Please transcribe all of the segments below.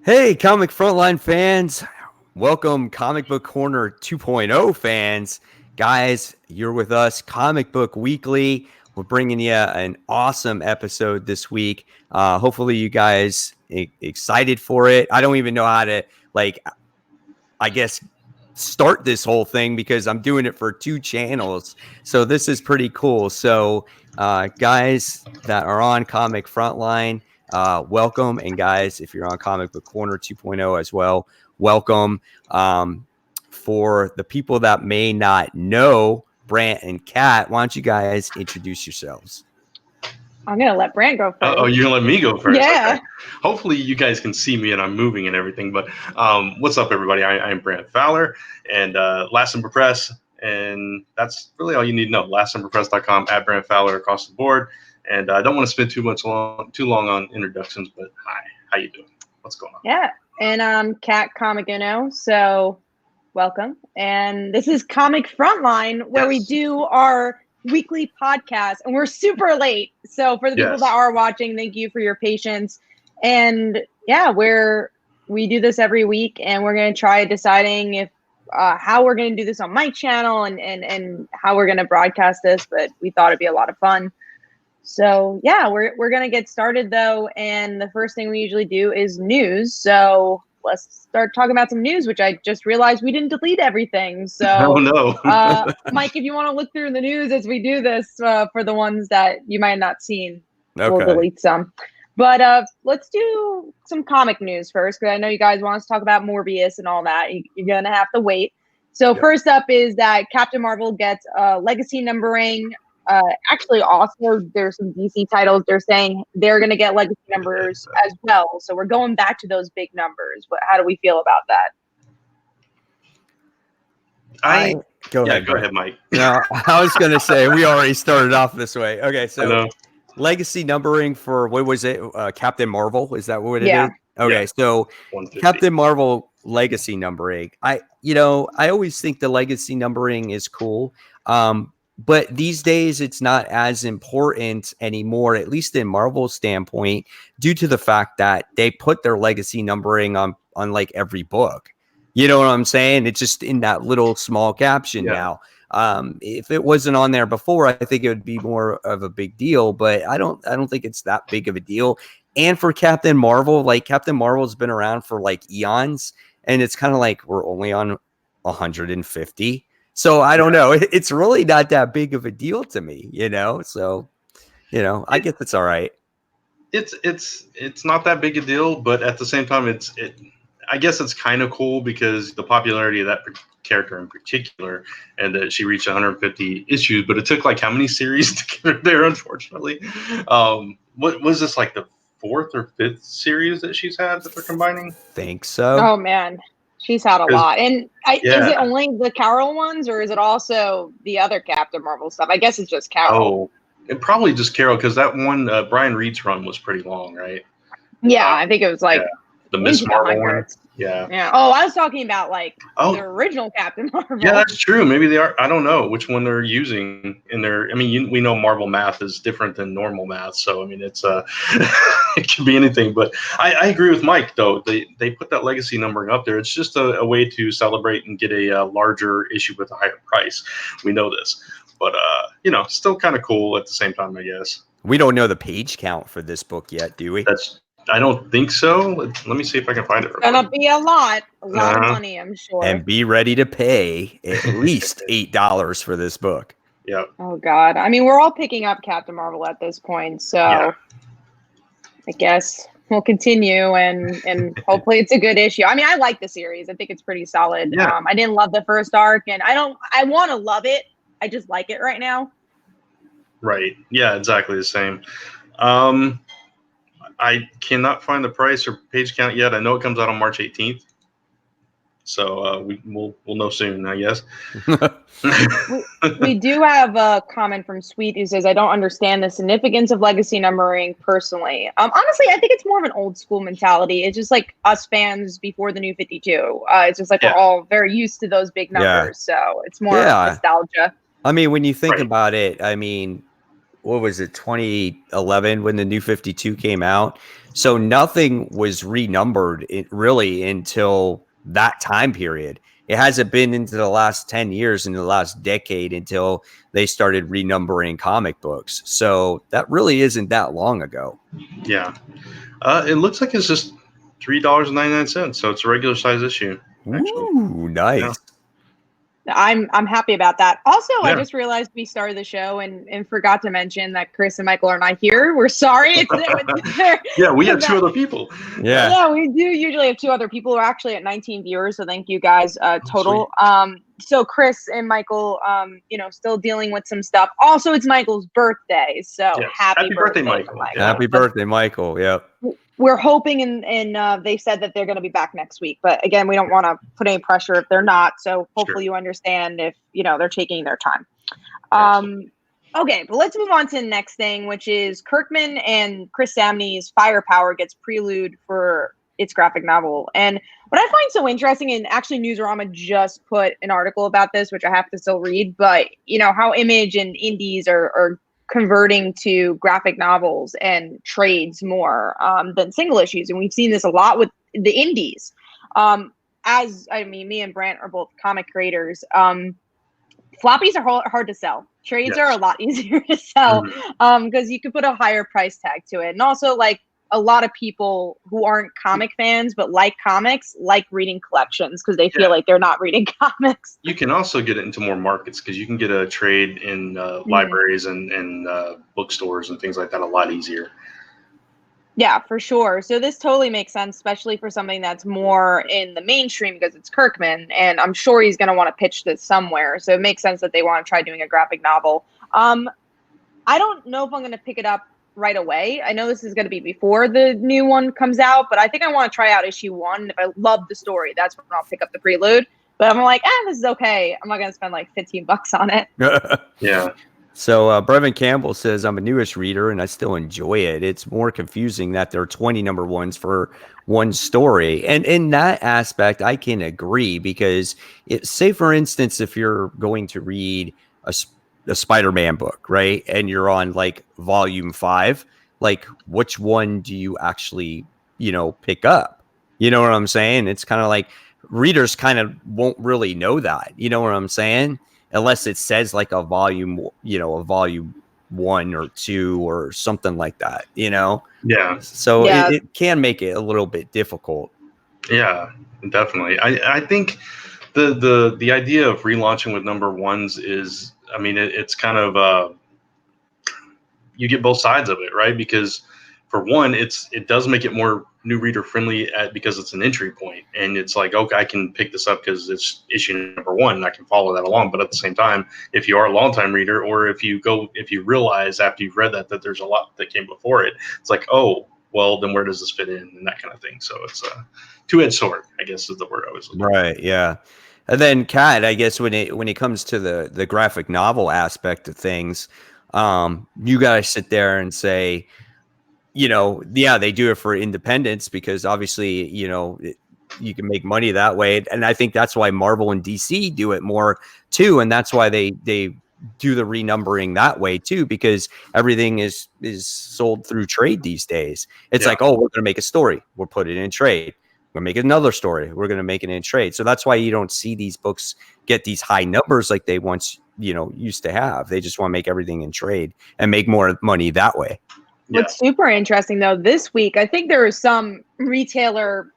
Hey, Comic Frontline fans. Welcome, Comic Book Corner 2.0 fans. Guys, you're with us, Comic Book Weekly. We're bringing you an awesome episode this week. Hopefully, you guys excited for it. I don't even know how to, I guess, start this whole thing because I'm doing it for two channels. So this is pretty cool. So, guys that are on Comic Frontline, welcome. And guys, if you're on Comic Book Corner 2.0 as well, welcome. For the people that may not know Brant and Kat, why don't you guys introduce yourselves? I'm going to let Brant go first. Oh, you're going to let me go first? Yeah. Okay. Hopefully you guys can see me and I'm moving and everything. But what's up, everybody? I'm Brant Fowler and Last Number Press. And that's really all you need to know. LastNumberPress.com, at Brant Fowler across the board. And I don't want to spend too long on introductions, but hi, how you doing? What's going on? Yeah, and I'm Kat Comic Uno, so welcome. And this is Comic Frontline, where we do our weekly podcast, and we're super late. So for the people that are watching, thank you for your patience. And yeah, we do this every week, and we're going to try deciding if how we're going to do this on my channel and how we're going to broadcast this, but we thought it'd be a lot of fun. So yeah, we're going to get started though. And the first thing we usually do is news. So let's start talking about some news, which I just realized we didn't delete everything. So oh, no. Mike, if you want to look through the news as we do this for the ones that you might have not seen, Okay. We'll delete some. But let's do some comic news first, because I know you guys want us to talk about Morbius and all that. You're going to have to wait. So first up is that Captain Marvel gets legacy numbering. Actually, also, there's some DC titles. They're saying they're going to get legacy numbers as well. So we're going back to those big numbers. How do we feel about that? Go ahead, Mike. No, I was going to say, we already started off this way. Okay, so legacy numbering for, what was it? Captain Marvel? Is that what it is? Okay, so 150. Captain Marvel legacy numbering. I always think the legacy numbering is cool. But these days, it's not as important anymore, at least in Marvel's standpoint, due to the fact that they put their legacy numbering on like every book. You know what I'm saying? It's just in that little small caption now. If it wasn't on there before, I think it would be more of a big deal. But I don't think it's that big of a deal. And for Captain Marvel, like Captain Marvel's been around for like eons, and it's kind of like we're only on 150. So I don't know. It's really not that big of a deal to me, So, I guess it's all right. It's not that big a deal, but at the same time, I guess it's kind of cool because the popularity of that character in particular, and that she reached 150 issues. But it took like how many series to get her there? Unfortunately, what was this, like the 4th or 5th series that she's had that they're combining? Think so. Oh man. She's had a lot. And is it only the Carol ones, or is it also the other Captain Marvel stuff? I guess it's just Carol. Oh, it probably just Carol, because that one, Brian Reed's run was pretty long, right? Yeah, I think it was like the Miss Marvel one. Yeah. Oh, I was talking about like the original Captain Marvel. Yeah, that's true. Maybe they are. I don't know which one they're using in their. I mean, we know Marvel math is different than normal math, so I mean, it's it can be anything. But I agree with Mike though. They put that legacy numbering up there. It's just a way to celebrate and get a larger issue with a higher price. We know this, but still kind of cool at the same time, I guess. We don't know the page count for this book yet, do we? I don't think so. Let me see if I can find it. It's gonna be a lot of money, I'm sure. And be ready to pay at least $8 for this book. Yeah. Oh God. I mean, we're all picking up Captain Marvel at this point, so I guess we'll continue and hopefully it's a good issue. I mean, I like the series. I think it's pretty solid. Yeah. I didn't love the first arc, and I want to love it. I just like it right now. Right. Yeah, exactly the same. I cannot find the price or page count yet. I know it comes out on March 18th. So we'll know soon, I guess. we do have a comment from Sweet who says, I don't understand the significance of legacy numbering personally. Honestly, I think it's more of an old school mentality. It's just like us fans before the New 52. It's just like we're all very used to those big numbers. So it's more nostalgia. I mean, when you think about it, I mean, what was it, 2011 when the New 52 came out. So nothing was renumbered really until that time period. It hasn't been into the last 10 years, in the last decade, until they started renumbering comic books. So that really isn't that long ago. Yeah. It looks like it's just $3.99. So it's a regular size issue. Actually. Ooh, nice. Yeah. I'm happy about that. Also, I just realized we started the show and forgot to mention that Chris and Michael are not here. We're sorry. Yeah, we have 2 other people. Yeah, we do usually have 2 other people. We're actually at 19 viewers, so thank you guys total. So Chris and Michael, still dealing with some stuff. Also, it's Michael's birthday, so happy birthday, Michael. Happy birthday, Michael. Yep. We're hoping, and they said that they're going to be back next week. But again, we don't want to put any pressure if they're not. So hopefully you understand if, they're taking their time. Okay, but let's move on to the next thing, which is Kirkman and Chris Samney's Firepower gets prelude for its graphic novel. And what I find so interesting, and actually Newsarama just put an article about this, which I have to still read, but how Image and Indies are converting to graphic novels and trades more than single issues. And we've seen this a lot with the indies. Me and Brant are both comic creators. Floppies are hard to sell. Trades are a lot easier to sell because you could put a higher price tag to it. And also, like, a lot of people who aren't comic fans but like comics like reading collections because they feel like they're not reading comics. You can also get it into more markets because you can get a trade in libraries and bookstores and things like that a lot easier. Yeah, for sure. So this totally makes sense, especially for something that's more in the mainstream because it's Kirkman, and I'm sure he's going to want to pitch this somewhere. So it makes sense that they want to try doing a graphic novel. I don't know if I'm going to pick it up right away. I know this is going to be before the new one comes out, but I think I want to try out issue 1. If I love the story, that's when I'll pick up the prelude. But I'm like, this is okay. I'm not going to spend like $15 on it. Yeah. So Brevin Campbell says, I'm a newish reader and I still enjoy it. It's more confusing that there are 20 number ones for one story. And in that aspect, I can agree because say, for instance, if you're going to read a Spider-Man book, right? And you're on like volume 5, like which one do you actually, pick up? You know what I'm saying? It's kind of like readers kind of won't really know that. You know what I'm saying? Unless it says like a volume 1 or 2 or something like that, Yeah. So it can make it a little bit difficult. Yeah, definitely. I think the idea of relaunching with number ones is, it's kind of you get both sides of it, right? Because for one, it does make it more new reader friendly because it's an entry point, and it's like, okay, I can pick this up because it's issue number 1 and I can follow that along. But at the same time, if you are a longtime reader, or if you realize after you've read that there's a lot that came before it, it's like, oh, well, then where does this fit in, and that kind of thing. So it's a two-edged sword, I guess is the word I was looking for. Right. Yeah. And then Kat, I guess when it comes to the graphic novel aspect of things, you got to sit there and say, they do it for independence because obviously, you can make money that way. And I think that's why Marvel and DC do it more too. And that's why they do the renumbering that way too, because everything is sold through trade these days. It's like, oh, we're going to make a story. We'll put it in trade. We're making another story. We're going to make it in trade. So that's why you don't see these books get these high numbers like they once, used to have. They just want to make everything in trade and make more money that way. What's super interesting though, this week, I think there was some retailer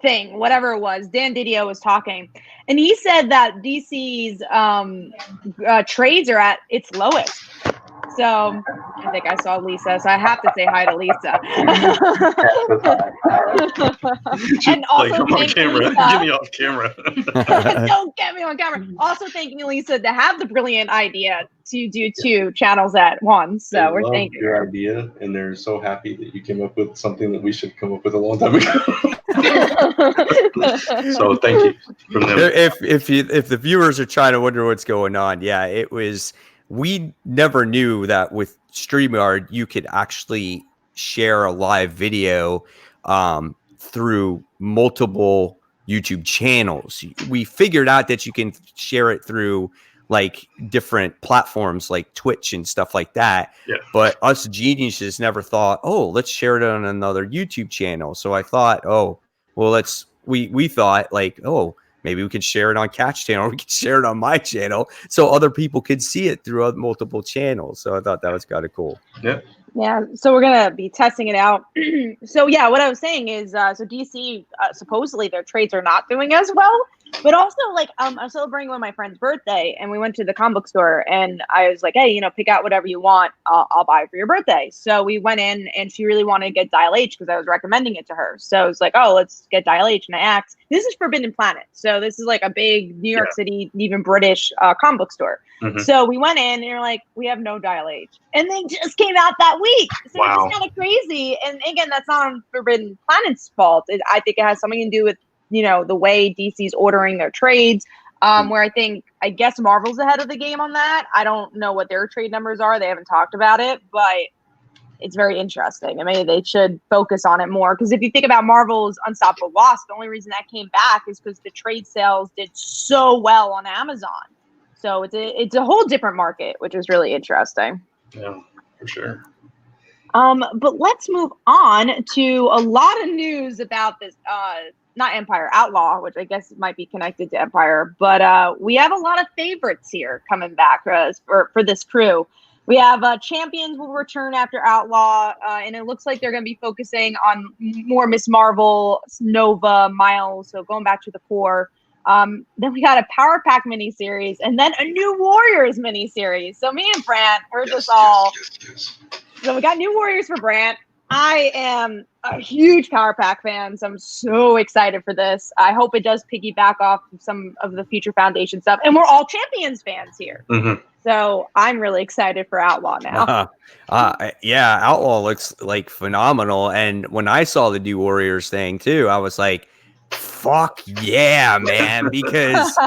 thing, whatever it was, Dan Didio was talking, and he said that DC's trades are at its lowest. So I think I saw Lisa, so I have to say hi to Lisa. And also come on camera. Lisa. Get me off camera. Don't get me on camera. Also thanking Lisa to have the brilliant idea to do 2 channels at once. So we're thanking your idea, and they're so happy that you came up with something that we should come up with a long time ago. So thank you from them. If the viewers are trying to wonder what's going on, we never knew that with StreamYard you could actually share a live video through multiple YouTube channels. We figured out that you can share it through like different platforms like Twitch and stuff like that. Yeah. But us geniuses never thought, oh, let's share it on another YouTube channel. So I thought, oh, well, we thought like, oh, maybe we could share it on Cat's channel. We could share it on my channel so other people could see it through multiple channels. So I thought that was kind of cool. Yeah. Yeah. So we're going to be testing it out. So yeah, what I was saying is, so DC, supposedly their trades are not doing as well, but also like, I'm celebrating one of my friend's birthday and we went to the comic book store and I was like, hey, you know, pick out whatever you want. I'll buy it for your birthday. So we went in and she really wanted to get Dial H because I was recommending it to her. So I was like, oh, let's get Dial H. And I asked, this is Forbidden Planet. So this is like a big New York City, even British comic book store. Mm-hmm. So we went in and they're like, we have no Dial H. And they just came out that week. So it's just kind of crazy. And again, that's not on Forbidden Planet's fault. I think it has something to do with, you know, the way DC's ordering their trades, where I guess Marvel's ahead of the game on that. I don't know what their trade numbers are. They haven't talked about it, but it's very interesting. I mean, they should focus on it more. Because if you think about Marvel's Unstoppable Wasp, the only reason that came back is because the trade sales did so well on Amazon. So it's a whole different market, which is really interesting. Yeah, for sure. But let's move on to a lot of news about this, not Empire, Outlaw, which I guess might be connected to Empire. But we have a lot of favorites here coming back for this crew. We have Champions will return after Outlaw, and it looks like they're going to be focusing on more Miss Marvel, Nova, Miles, so going back to the core. Then we got a Power Pack miniseries, and then a New Warriors miniseries. So me and Brant heard this all. Yes. So we got New Warriors for Brant. I am a huge Power Pack fan, so I'm so excited for this. I hope it does piggyback off of some of the Future Foundation stuff. And we're all Champions fans here. Mm-hmm. So I'm really excited for Outlaw now. Yeah, Outlaw looks like phenomenal. And when I saw the New Warriors thing too, I was like, fuck yeah, man. Because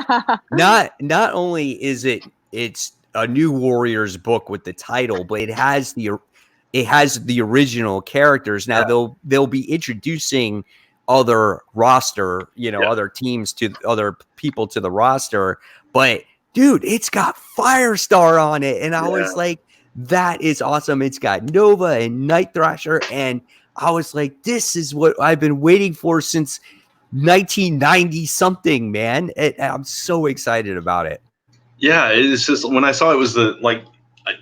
not only is it's a New Warriors book with the title, but it has the original characters. Now they'll be introducing other roster, other teams to other people to the roster, but dude, it's got Firestar on it. And I was like, that is awesome. It's got Nova and Night Thrasher. And I was like, this is what I've been waiting for since 1990 something, man. I'm so excited about it. Yeah, it's just when I saw it was the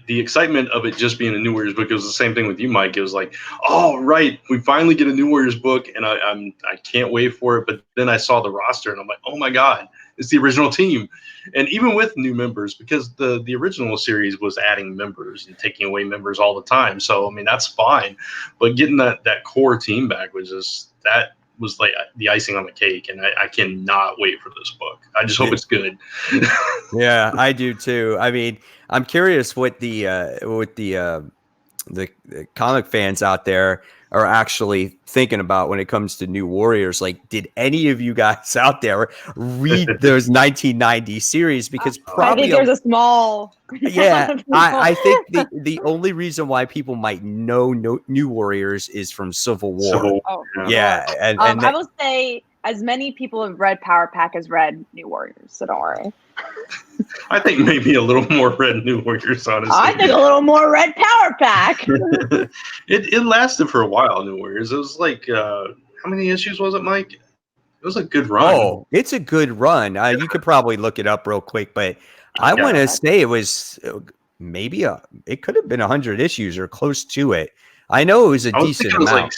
excitement of it just being a New Warriors book. It was the same thing with you, Mike. It was like, oh, right, we finally get a New Warriors book, and I can't wait for it. But then I saw the roster, and I'm like, oh my god, it's the original team. And even with new members, because the original series was adding members and taking away members all the time. So I mean, that's fine. But getting that core team back was like the icing on the cake, and I cannot wait for this book. I just hope it's good. Yeah, I do too. I mean, I'm curious what the comic fans out there are actually thinking about when it comes to New Warriors. Like, did any of you guys out there read those 1990 series? Because probably I think there's a small. Yeah, I think the only reason why people might know New Warriors is from Civil War. Yeah, and I will say as many people have read Power Pack as read New Warriors, so don't worry. I think maybe a little more read New Warriors, honestly. I think a little more read Power Pack. It lasted for a while, New Warriors. It was like, how many issues was it, Mike? It was a good run. Oh, it's a good run. You could probably look it up real quick, but I want to say it was maybe it could have been 100 issues or close to it. I know it was a decent amount.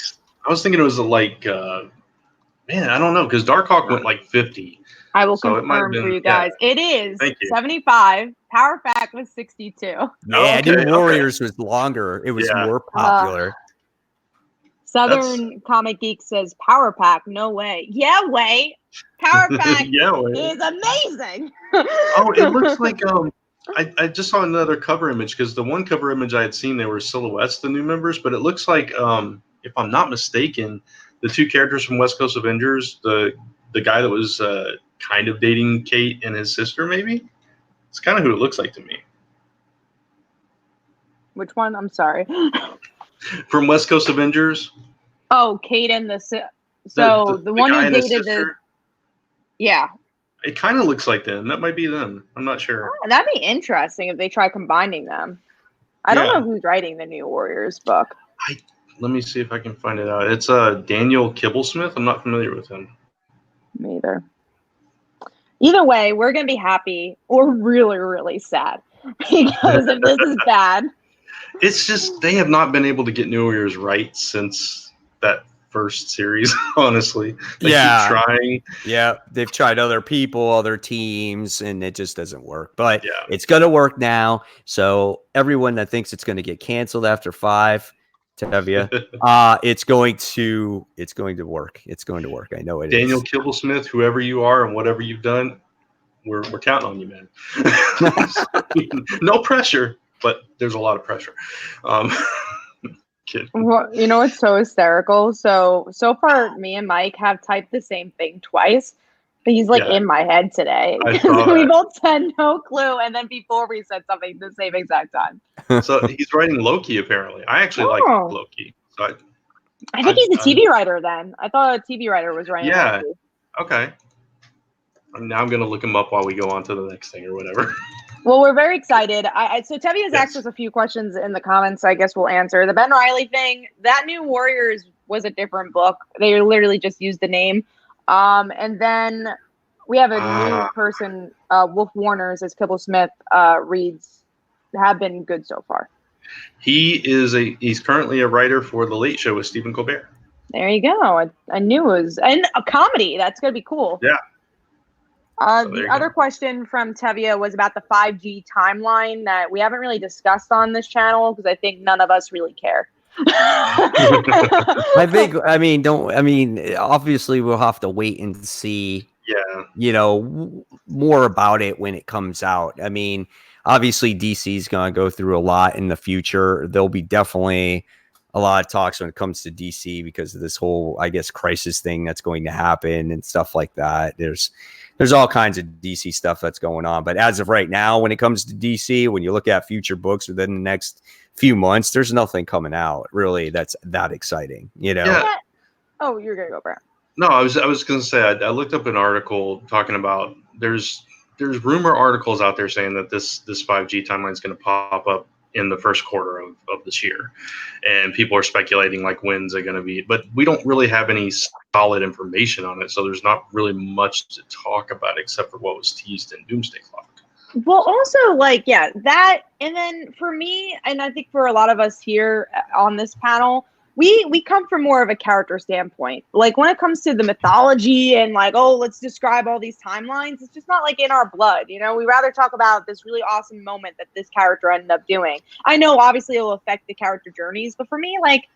I was thinking it was like, man, I don't know, because Darkhawk went like 50. I will confirm for you guys. Yeah. It is 75. Power Pack was 62. Yeah, New Warriors was longer. It was more popular. Southern Comic Geek says Power Pack. No way. Yeah, way. Power Pack is amazing. Oh, it looks like I just saw another cover image, because the one cover image I had seen, they were silhouettes, the new members, but it looks like, if I'm not mistaken, the two characters from West Coast Avengers, the guy that was kind of dating Kate and his sister, maybe? It's kind of who it looks like to me. Which one? I'm sorry. From West Coast Avengers. Oh, Kate and the one who dated the. Yeah. It kind of looks like them. That might be them. I'm not sure. Oh, that'd be interesting if they try combining them. I don't know who's writing the new Warriors book. Let me see if I can find it out. It's Daniel Kibblesmith. I'm not familiar with him. Me either. Either way, we're going to be happy or really, really sad because if this is bad. It's just they have not been able to get New Warriors right since that first series, honestly. They keep trying. Yeah, they've tried other people, other teams, and it just doesn't work. But it's going to work now. So everyone that thinks it's going to get canceled after 5, Tevia, it's going to work. It's going to work. I know it Daniel is. Kibblesmith, whoever you are and whatever you've done, we're counting on you, man. No pressure, but there's a lot of pressure. Well, you know, it's so hysterical. So far, me and Mike have typed the same thing twice. But he's like in my head today. We both said no clue, and then before we said something the same exact time. So he's writing Loki, apparently. I actually like Loki. So I think he's a TV writer then. I thought a TV writer was writing Loki. Okay. Now I'm going to look him up while we go on to the next thing or whatever. Well, we're very excited. So Tevye has asked us a few questions in the comments, so I guess we'll answer. The Ben Reilly thing, that new Warriors was a different book. They literally just used the name. And then we have a new person, Wolf Warners, as Kibblesmith reads, have been good so far. He's currently a writer for The Late Show with Stephen Colbert. There you go. I knew it was and a comedy. That's going to be cool. Yeah. The other question from Tevye was about the 5G timeline that we haven't really discussed on this channel because I think none of us really care. Obviously we'll have to wait and see, more about it when it comes out. I mean, obviously DC is going to go through a lot in the future. There'll be definitely a lot of talks when it comes to DC because of this whole, I guess, crisis thing that's going to happen and stuff like that. There's all kinds of DC stuff that's going on. But as of right now, when it comes to DC, when you look at future books within the next few months, there's nothing coming out really that's that exciting, Yeah. Oh, you're going to go, Brad. No, I was going to say, I looked up an article talking about there's rumor articles out there saying that this 5G timeline is going to pop up in the first quarter of this year. And people are speculating like when's it going to be, but we don't really have any solid information on it. So there's not really much to talk about except for what was teased in Doomsday Clock. Well, also that. And then for me, and I think for a lot of us here on this panel, we come from more of a character standpoint. Like when it comes to the mythology and like, oh, let's describe all these timelines. It's just not like in our blood, We rather talk about this really awesome moment that this character ended up doing. I know obviously it will affect the character journeys, but for me, like,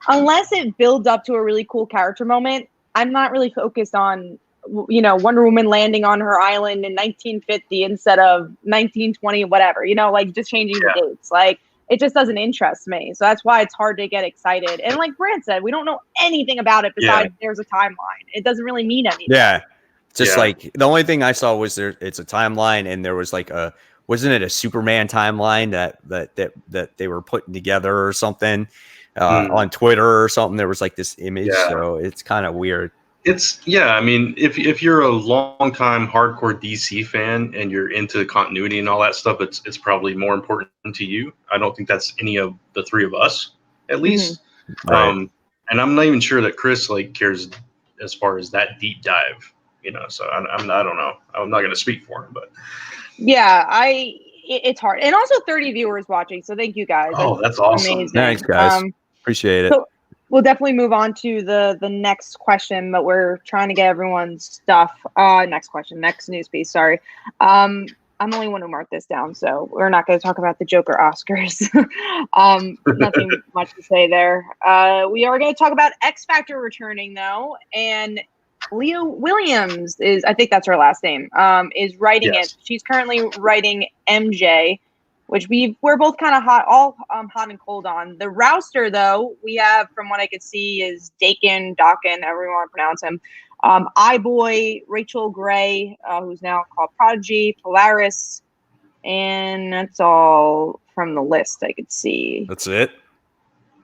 unless it builds up to a really cool character moment, I'm not really focused on, Wonder Woman landing on her island in 1950 instead of 1920, whatever, like just changing the dates. Like, it just doesn't interest me. So that's why it's hard to get excited. And like Brant said, we don't know anything about it besides there's a timeline. It doesn't really mean anything. Yeah. Just like the only thing I saw was it's a timeline and there was like wasn't it a Superman timeline that they were putting together or something on Twitter or something? There was like this image. So it's kind of weird. I mean, if you're a long-time hardcore DC fan and you're into continuity and all that stuff, it's probably more important to you. I don't think that's any of the three of us, at least. Right. And I'm not even sure that Chris cares as far as that deep dive, So I don't know. I'm not going to speak for him, but it's hard. And also 30 viewers watching, so thank you guys. Oh, that's awesome! Amazing. Thanks, guys. Appreciate it. So, we'll definitely move on to the next question, but we're trying to get everyone's stuff. Next news piece. Sorry. I'm the only one who marked this down, so we're not going to talk about the Joker Oscars. Nothing much to say there. We are going to talk about X Factor returning, though, and Leah Williams I think that's her last name, is writing it. She's currently writing MJ, which we're both kind of hot and cold on. The Rouster, though, we have, from what I could see, is Dakin, however you want to pronounce him. iBoy, Rachel Gray, who's now called Prodigy, Polaris, and that's all from the list I could see. That's it?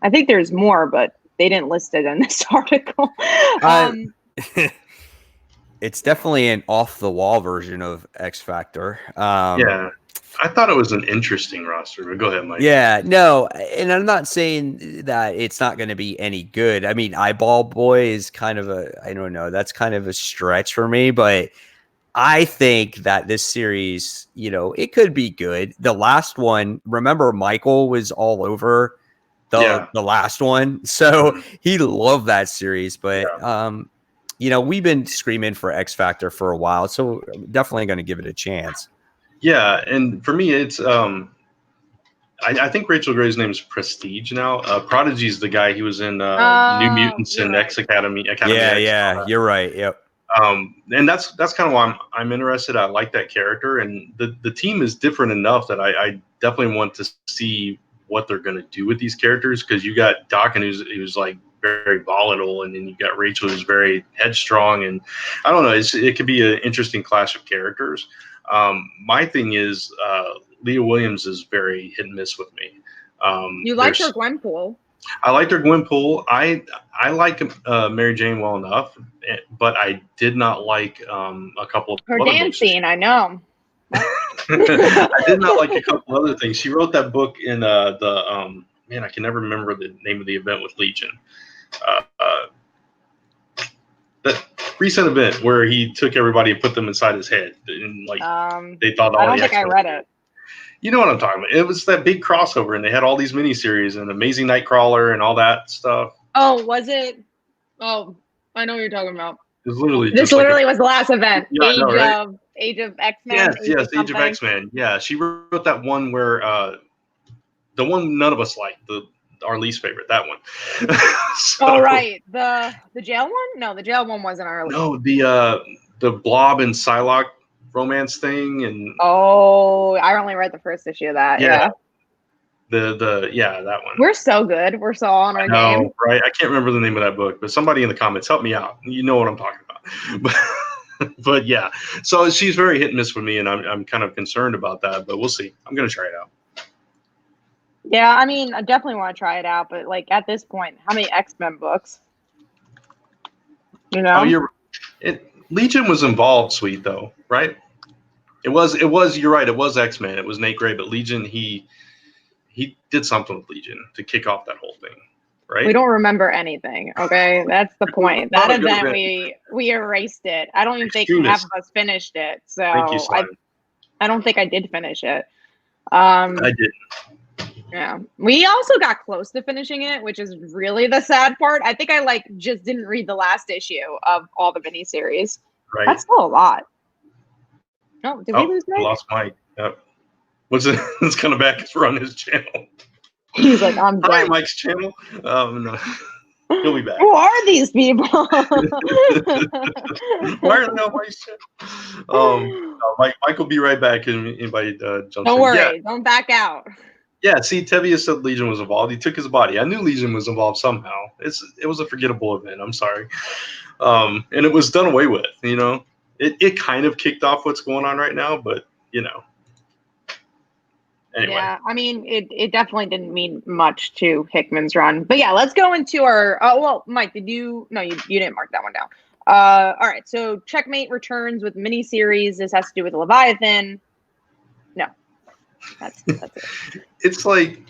I think there's more, but they didn't list it in this article. it's definitely an off the wall version of X Factor. Yeah. I thought it was an interesting roster, but go ahead, Mike. Yeah, no, and I'm not saying that it's not going to be any good. I mean, Eyeball Boy is kind of I don't know, that's kind of a stretch for me, but I think that this series, it could be good. The last one, remember Michael was all over the last one. So he loved that series, but we've been screaming for X Factor for a while, so definitely going to give it a chance. Yeah, and for me, it's I think Rachel Gray's name is Prestige now. Prodigy's the guy. He was in New Mutants and X Academy. Yeah, you're right. Yep. And that's kind of why I'm interested. I like that character, and the team is different enough that I definitely want to see what they're going to do with these characters, because you got Dokken who's like very volatile, and then you got Rachel who's very headstrong, and I don't know. It could be an interesting clash of characters. My thing is Leah Williams is very hit and miss with me. You liked her Gwenpool. I liked her Gwenpool. I like Mary Jane well enough, but I did not like a couple of her dance scene. I know. I did not like a couple other things. She wrote that book in I can never remember the name of the event with Legion. That recent event where he took everybody and put them inside his head, and they thought. I don't think I read it. You know what I'm talking about? It was that big crossover, and they had all these miniseries and Amazing Nightcrawler and all that stuff. Oh, was it? Oh, I know what you're talking about. It was literally this literally was the last event. Yeah, Age of X-Men. Yes, Age of X-Men. Yeah, she wrote that one where the one none of us liked, our least favorite, that one. So, right, the jail one? No, the jail one wasn't our least. No, the Blob and Psylocke romance thing, and I only read the first issue of that. Yeah. That one. We're so good. We're so on our game. Right? I can't remember the name of that book, but somebody in the comments help me out. You know what I'm talking about. But yeah, so she's very hit and miss with me, and I'm kind of concerned about that. But we'll see. I'm gonna try it out. Yeah, I mean, I definitely want to try it out, but like at this point, how many X-Men books? Legion was involved, sweet though, right? It was. You're right. It was X-Men. It was Nate Gray, but Legion, he did something with Legion to kick off that whole thing, right? We don't remember anything. Okay, that's the point. That event, we erased it. I don't even think half of us finished it. So I don't think I did finish it. I didn't. Yeah, we also got close to finishing it, which is really the sad part. I think I just didn't read the last issue of all the miniseries. Right. That's still a lot. No, did we lose Mike? Lost Mike. Yep. What's it? It's kind of back. It's on his channel. He's like, I'm done. Hi, Mike's channel. No. He'll be back. Who are these people? Why are they on Mike's channel? Mike will be right back. And anybody jumps in. Don't worry. Don't back out. Yeah, see, Tevye said Legion was involved. He took his body. I knew Legion was involved somehow. It was a forgettable event. I'm sorry. And it was done away with, It kind of kicked off what's going on right now, but, Anyway. Yeah, I mean, it definitely didn't mean much to Hickman's run. But yeah, let's go into our Mike, did you didn't mark that one down. All right, so Checkmate returns with miniseries. This has to do with Leviathan. No. That's it. It's like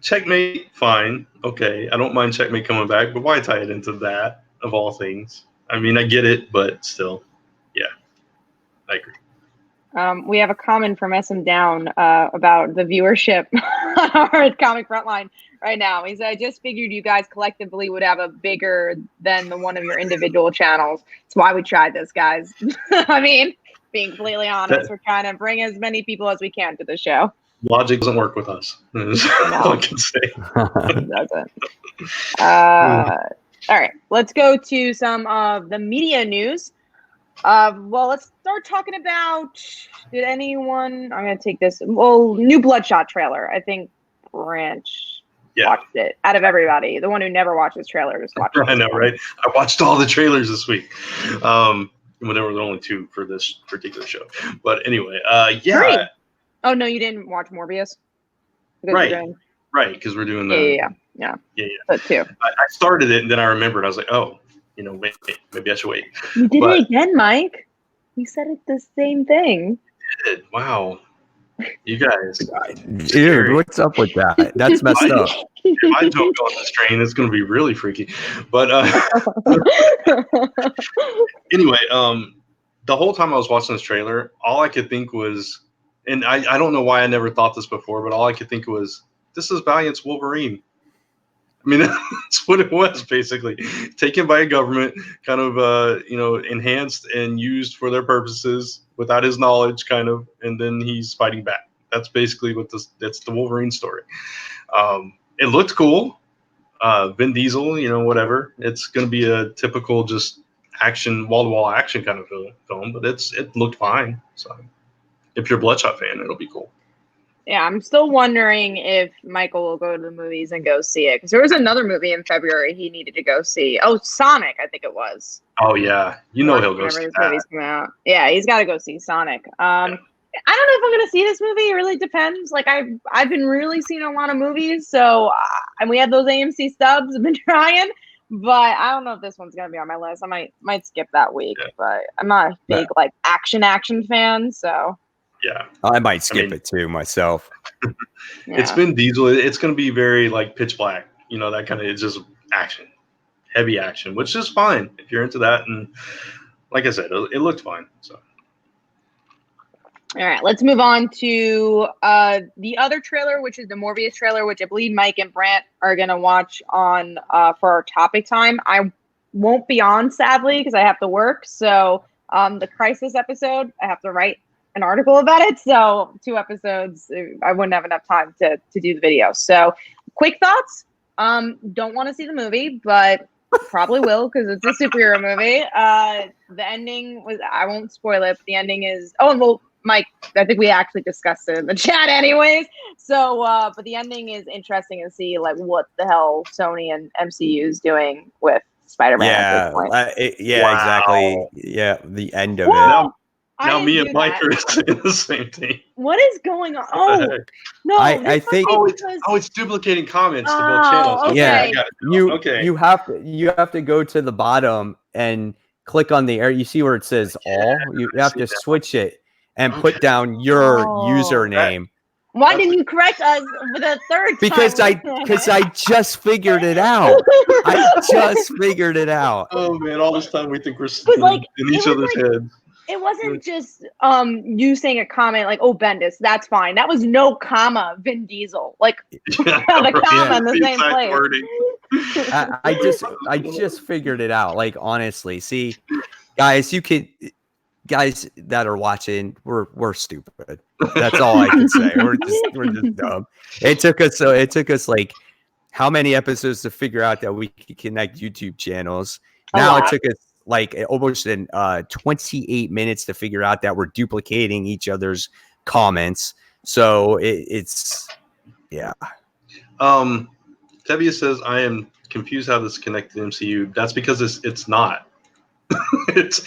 Checkmate, fine. Okay. I don't mind Checkmate coming back, but why tie it into that of all things? I mean, I get it, but still, yeah. I agree. We have a comment from SM Down about the viewership on our Comic Frontline right now. He said, I just figured you guys collectively would have a bigger than the one of your individual channels. That's why we tried this, guys. I mean, being completely honest, we're trying to bring as many people as we can to the show. Logic doesn't work with us. That's all I can say. It doesn't. All right, let's go to some of the media news. Let's start talking about, I'm going to take this, new Bloodshot trailer. I think Branch watched it out of everybody. The one who never watches trailers watched it. I know, right? I watched all the trailers this week. There were only 2 for this particular show. But anyway, yeah. Great. Oh, no, you didn't watch Morbius? Right, because we're doing the... Yeah. That too. I started it, and then I remembered. I was like, oh, maybe I should wait. You did it again, Mike. You said it the same thing. I did. Wow. You guys. Dude, what's up with that? That's messed up. If I don't go on this train, it's going to be really freaky. But anyway, the whole time I was watching this trailer, all I could think was, and I don't know why I never thought this before, but all I could think was, this is Valiant's Wolverine. I mean, that's what it was, basically. Taken by a government, kind of, enhanced and used for their purposes without his knowledge, kind of, and then he's fighting back. That's basically that's the Wolverine story. It looked cool. Vin Diesel, whatever. It's going to be a typical just action, wall-to-wall action kind of film, but it looked fine. So if you're a Bloodshot fan, it'll be cool. Yeah, I'm still wondering if Michael will go to the movies and go see it. Because there was another movie in February he needed to go see. Oh, Sonic, I think it was. Oh, yeah. He'll go see that. Come out. Yeah, he's got to go see Sonic. I don't know if I'm going to see this movie. It really depends. Like, I've been really seeing a lot of movies. So, and we have those AMC stubs. I've been trying. But I don't know if this one's going to be on my list. I might skip that week. Yeah. But I'm not a big, action fan. So... Yeah, I might skip it too myself. It's Vin Diesel. It's going to be very Pitch Black, that kind of. It's just action, heavy action, which is fine if you're into that. And like I said, it looked fine. So, all right, let's move on to the other trailer, which is the Morbius trailer, which I believe Mike and Brant are going to watch on for our topic time. I won't be on, sadly, because I have to work. So the Crisis episode, I have to write an article about it, so 2 episodes I wouldn't have enough time to do the video. So quick thoughts. Don't want to see the movie, but probably will because it's a superhero movie. The ending was, I won't spoil it, but the ending is, Mike, I think we actually discussed it in the chat anyways. So but the ending is interesting to see what the hell Sony and MCU is doing with Spider-Man at this point. Exactly. Yeah, the end of it. Now me and Mike are saying the same thing. What is going on? Oh, no. I think it's duplicating comments to both channels. Okay. Yeah, you have to go to the bottom and click on the area. You see where it says all? You have to switch it and put down your username. Why didn't you correct us for the third time? Because I just figured it out. I just figured it out. Oh man, all this time we think we're in each other's heads. It wasn't just you saying a comment like, "Oh, Bendis, that's fine." That was no comma, Vin Diesel. The comma in the same place. I just figured it out. Honestly, see, guys, guys that are watching, we're stupid. That's all I can say. We're just dumb. It took us how many episodes to figure out that we could connect YouTube channels. Now it took us almost 28 minutes to figure out that we're duplicating each other's comments. So it's. Tevia says, I am confused how this is connected to MCU. That's because it's not. it's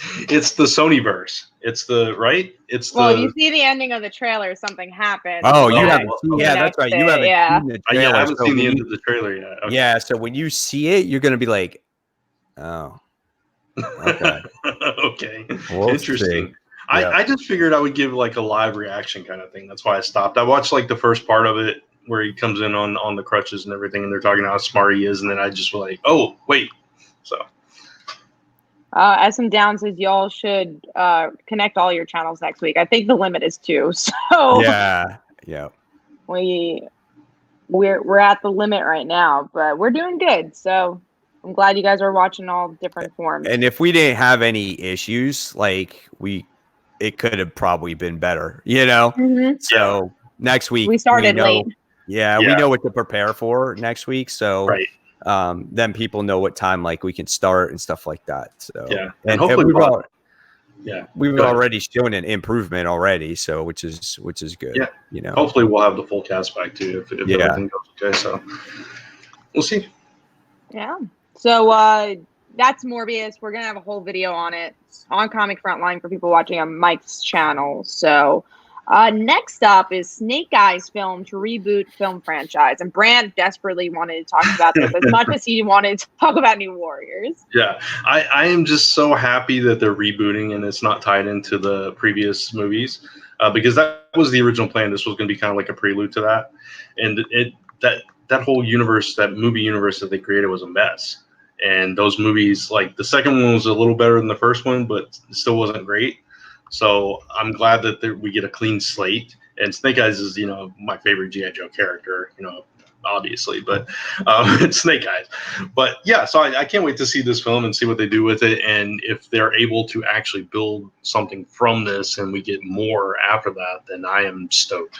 the Sonyverse. It's the right. If you see the ending of the trailer, something happened. Oh, you haven't. Yeah, that's right. You haven't seen the trailer. I haven't seen the end of the trailer yet. Okay. Yeah, so when you see it, you're gonna be like, oh. Okay. Okay. Interesting. I just figured I would give a live reaction kind of thing. That's why I stopped. I watched the first part of it where he comes in on the crutches and everything, and they're talking about how smart he is, and then I just was like, oh wait. So. As some down says, y'all should connect all your channels next week. I think the limit is 2. So yeah. We're at the limit right now, but we're doing good. So. I'm glad you guys are watching all different forms. And if we didn't have any issues, it could have probably been better, Mm-hmm. So next week we started late. Yeah, we know what to prepare for next week. So right. Then people know what time we can start and stuff like that. So and hopefully we've already shown an improvement already. So which is good. Yeah. Hopefully we'll have the full cast back too if everything goes okay. So we'll see. Yeah. So that's Morbius. We're going to have a whole video on it on Comic Frontline for people watching on Mike's channel. So Next up is Snake Eyes film to reboot film franchise. And Brant desperately wanted to talk about this as much as he wanted to talk about New Warriors. Yeah, I am just so happy that they're rebooting and it's not tied into the previous movies, because that was the original plan. This was going to be kind of like a prelude to that. And that whole universe, that movie universe that they created was a mess. And those movies, like the second one was a little better than the first one, but it still wasn't great. So I'm glad that we get a clean slate. And Snake Eyes is, my favorite G.I. Joe character, obviously, but it's Snake Eyes. But yeah, so I can't wait to see this film and see what they do with it. And if they're able to actually build something from this and we get more after that, then I am stoked.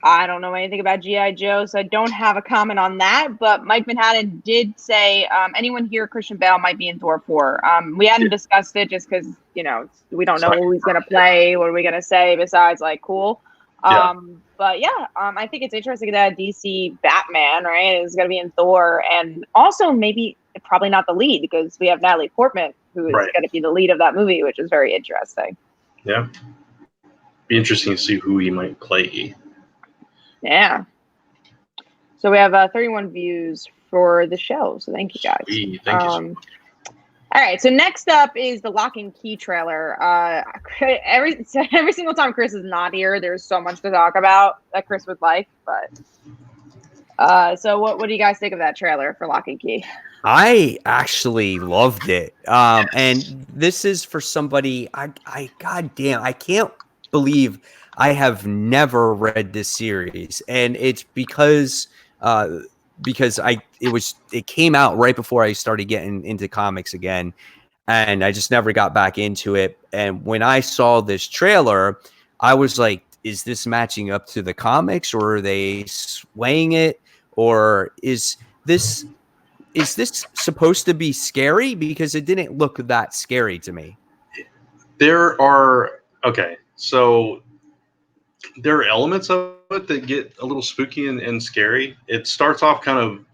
I don't know anything about G.I. Joe, so I don't have a comment on that. But Mike Manhattan did say, anyone here, Christian Bale might be in Thor 4. We hadn't discussed it just because, we don't know who he's going to play. What are we going to say besides, cool? But yeah, I think it's interesting that DC Batman, right, is going to be in Thor. And also probably not the lead because we have Natalie Portman, who is going to be the lead of that movie, which is very interesting. Yeah. Be interesting to see who he might play. Yeah. So we have 31 views for the show. So thank you guys. Thank you so much. All right. So next up is the Lock and Key trailer. Every single time Chris is not here, there's so much to talk about that Chris would like. But so what do you guys think of that trailer for Lock and Key? I actually loved it. And this is for somebody. Goddamn, I can't believe I have never read this series, and it's because it came out right before I started getting into comics again, and I just never got back into it. And when I saw this trailer, I was like, is this matching up to the comics, or are they swaying it, or is this supposed to be scary? Because it didn't look that scary to me. There are elements of it that get a little spooky and scary. It starts off kind of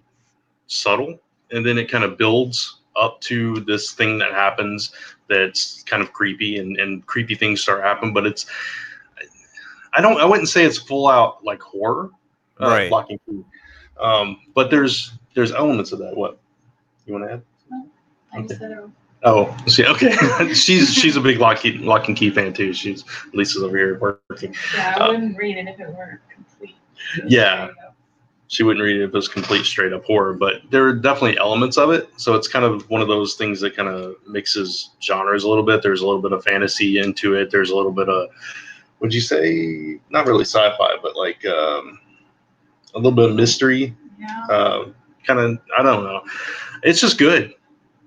subtle, and then it kind of builds up to this thing that happens that's kind of creepy, and creepy things start happening. But I wouldn't say it's full out like horror, right? Lock and Key. But there's elements of that. What you want to add? I just said it. Oh, see, okay. she's a big Lock and Key fan too. Lisa's over here working. Yeah, I wouldn't read it if it weren't complete. Yeah, she wouldn't read it if it was complete straight up horror, but there are definitely elements of it. So it's kind of one of those things that kind of mixes genres a little bit. There's a little bit of fantasy into it. There's a little bit of, would you say, not really sci-fi, but like a little bit of mystery. Yeah. Kind of, I don't know. It's just good.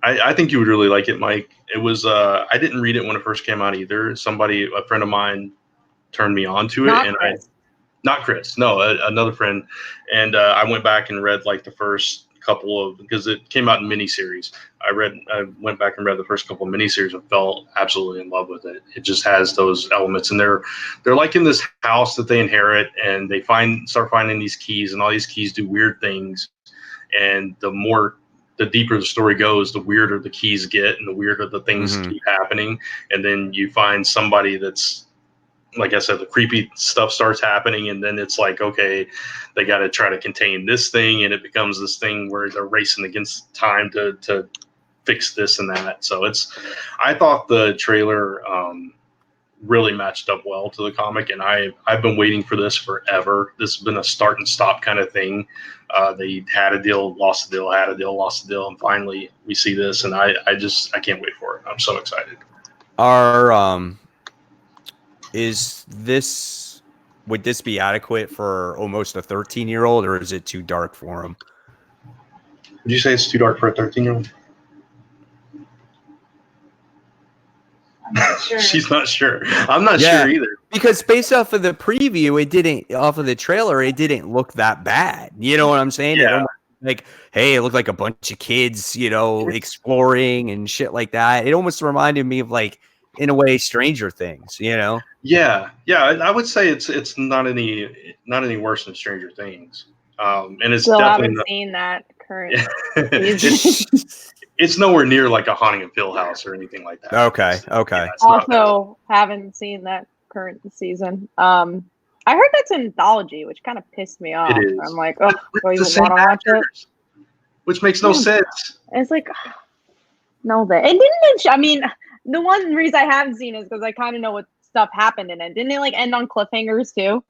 I think you would really like it, Mike. It was I didn't read it when it first came out either. A friend of mine turned me on to it, not Chris, no, another friend, and I went back and read like the first couple of, because it came out in miniseries. I went back and read the first couple of miniseries and fell absolutely in love with it. It just has those elements, and they're like in this house that they inherit, and they start finding these keys, and all these keys do weird things, and the deeper the story goes, the weirder the keys get and the weirder the things keep happening. And then you find somebody that's, like I said, the creepy stuff starts happening. And then it's like, okay, they got to try to contain this thing. And it becomes this thing where they're racing against time to fix this and that. So I thought the trailer really matched up well to the comic. And I've been waiting for this forever. This has been a start and stop kind of thing. They had a deal, lost a deal, had a deal, lost a deal, and finally we see this, and I can't wait for it. I'm so excited. Would this be adequate for almost a 13-year-old, or is it too dark for him? Would you say it's too dark for a 13-year-old? I'm not sure. She's not sure. I'm not sure either. Because based off of the preview, off of the trailer, it didn't look that bad. You know what I'm saying? Yeah. Like, hey, it looked like a bunch of kids, exploring and shit like that. It almost reminded me of, like, in a way, Stranger Things, Yeah. I would say it's not any worse than Stranger Things. And it's still definitely haven't seen that current. It's nowhere near like a Haunting of Hill House or anything like that. Okay. Also, haven't seen that current season. I heard that's an anthology, which kind of pissed me off. It is. I'm like, oh, do you It's the want to same watch it? actors, which makes no sense. It's like, no, it didn't. I mean, the one reason I haven't seen is because I kind of know what stuff happened in it. Didn't they like end on cliffhangers too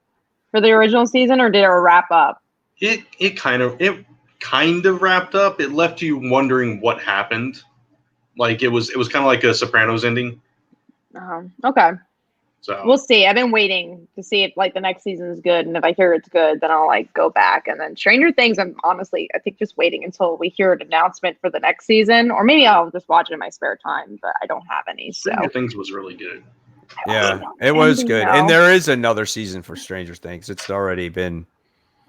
for the original season, or did it wrap up? It kind of wrapped up. It left you wondering what happened. Like it was kind of like a Sopranos ending. Okay. So we'll see. I've been waiting to see if like the next season is good, and if I hear it's good, then I'll like go back. And then Stranger Things, I think just waiting until we hear an announcement for the next season, or maybe I'll just watch it in my spare time. But I don't have any. So Stranger Things was really good. Yeah, it was good, and there is another season for Stranger Things. It's already been.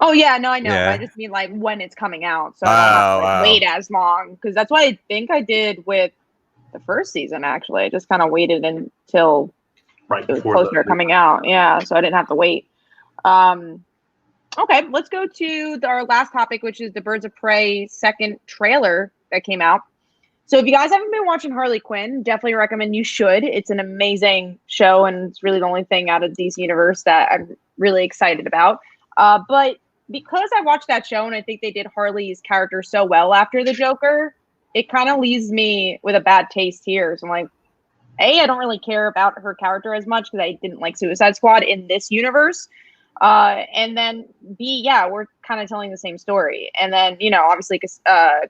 Oh yeah, no, I know. Yeah. But I just mean like when it's coming out, so I don't have to like, wait as long, because that's what I think I did with the first season. Actually, I just kind of waited until right it was closer to coming out. Yeah, so I didn't have to wait. Okay, let's go to our last topic, which is the Birds of Prey second trailer that came out. So if you guys haven't been watching Harley Quinn, definitely recommend you should. It's an amazing show, and it's really the only thing out of DC Universe that I'm really excited about. But because I watched that show and I think they did Harley's character so well after the Joker, it kind of leaves me with a bad taste here. So I'm like, A, I don't really care about her character as much because I didn't like Suicide Squad in this universe. And then B, yeah, we're kind of telling the same story. And then, obviously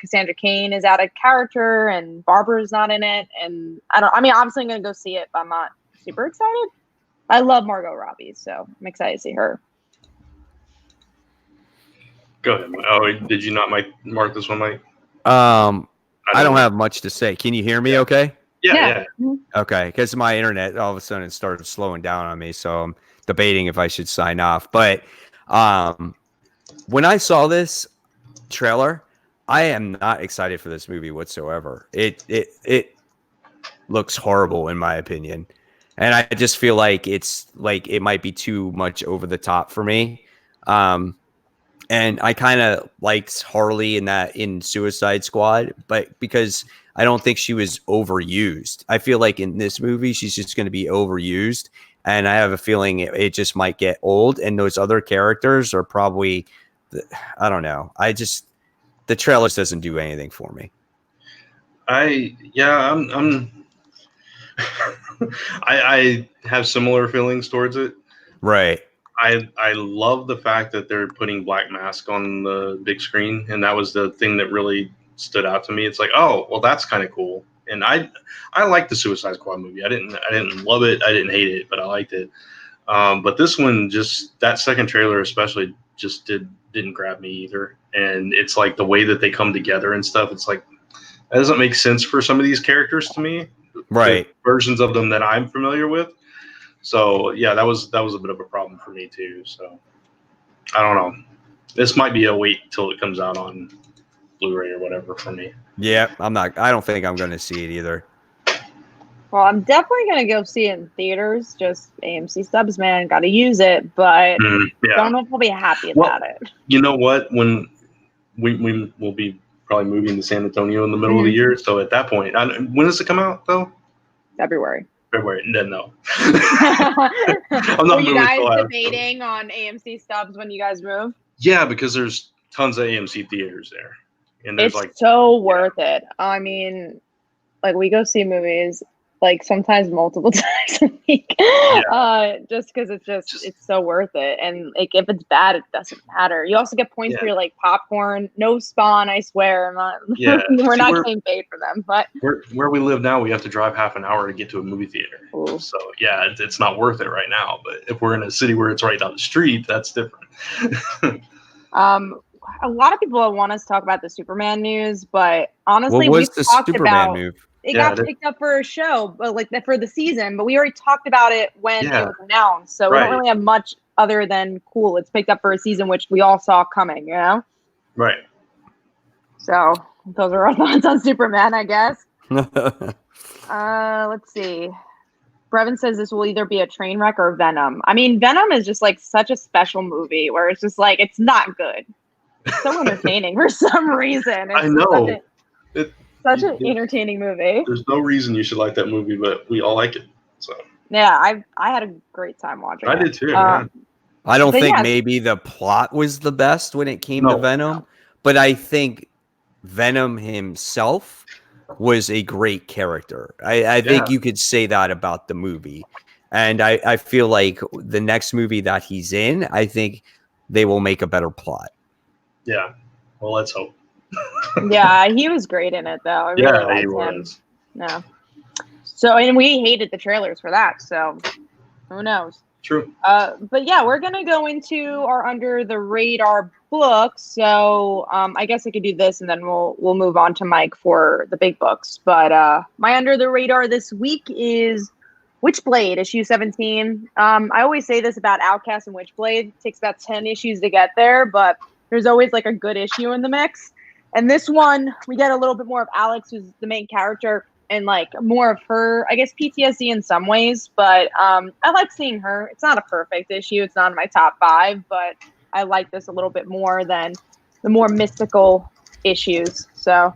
Cassandra Cain is out of character and Barbara's not in it. And obviously I'm going to go see it, but I'm not super excited. I love Margot Robbie, so I'm excited to see her. Go ahead. Oh, did you not mark this one, Mike? I don't have much to say. Can you hear me okay? Yeah. Okay, because my internet all of a sudden started slowing down on me, so I'm debating if I should sign off. But when I saw this trailer, I am not excited for this movie whatsoever. It looks horrible in my opinion, and I just feel like it might be too much over the top for me. And I kind of liked Harley in Suicide Squad, but because I don't think she was overused. I feel like in this movie, she's just going to be overused. And I have a feeling it just might get old. And those other characters are probably, I don't know. The trailer doesn't do anything for me. I have similar feelings towards it. Right. I love the fact that they're putting Black Mask on the big screen, and that was the thing that really stood out to me. It's like, oh, well, that's kind of cool. And I liked the Suicide Squad movie. I didn't love it. I didn't hate it, but I liked it. But this one, just that second trailer especially, just didn't grab me either. And it's like the way that they come together and stuff. It's like that doesn't make sense for some of these characters to me. Right. The versions of them that I'm familiar with. So yeah, that was a bit of a problem for me too. So I don't know. This might be a wait till it comes out on Blu-ray or whatever for me. Yeah, I don't think I'm going to see it either. Well, I'm definitely going to go see it in theaters. Just AMC stubs, man. Got to use it, but don't know if I'll be happy about it. You know what? When we will be probably moving to San Antonio in the middle of the year. So at that point, when does it come out though? February. No. Were you guys debating on AMC stubs when you guys move? Yeah, because there's tons of AMC theaters there. And there's it's so worth it. I mean, like we go see movies like sometimes multiple times a week, just because it's so worth it. And like if it's bad, it doesn't matter. You also get points for your like popcorn. No Spawn, I swear. We're not getting paid for them. But where we live now, we have to drive half an hour to get to a movie theater. Ooh. So yeah, it's not worth it right now. But if we're in a city where it's right down the street, that's different. A lot of people want us to talk about the Superman news, but honestly, we've talked about move? It got picked up for a show, but like for the season. But we already talked about it when it was announced, so we don't really have much other than cool. It's picked up for a season, which we all saw coming, Right. So those are our thoughts on Superman, I guess. Let's see. Brevin says this will either be a train wreck or Venom. I mean, Venom is just like such a special movie where it's just like it's not good. It's so entertaining for some reason. I know. Such an entertaining movie. There's no reason you should like that movie, but we all like it. So yeah, I had a great time watching it. I did too. Yeah. I don't think maybe the plot was the best when it came to Venom, but I think Venom himself was a great character. I think you could say that about the movie. And I feel like the next movie that he's in, I think they will make a better plot. Yeah. Well, let's hope. Yeah, he was great in it, though. I really liked him. Yeah. So, and we hated the trailers for that, so who knows? True. But yeah, we're gonna go into our under the radar books. So I guess I could do this, and then we'll move on to Mike for the big books. But my under the radar this week is Witchblade, issue 17. I always say this about Outcast and Witchblade. It takes about 10 issues to get there, but there's always like a good issue in the mix. And this one, we get a little bit more of Alex, who's the main character, and like more of her, I guess, PTSD in some ways. But I like seeing her. It's not a perfect issue. It's not in my top 5, but I like this a little bit more than the more mystical issues. So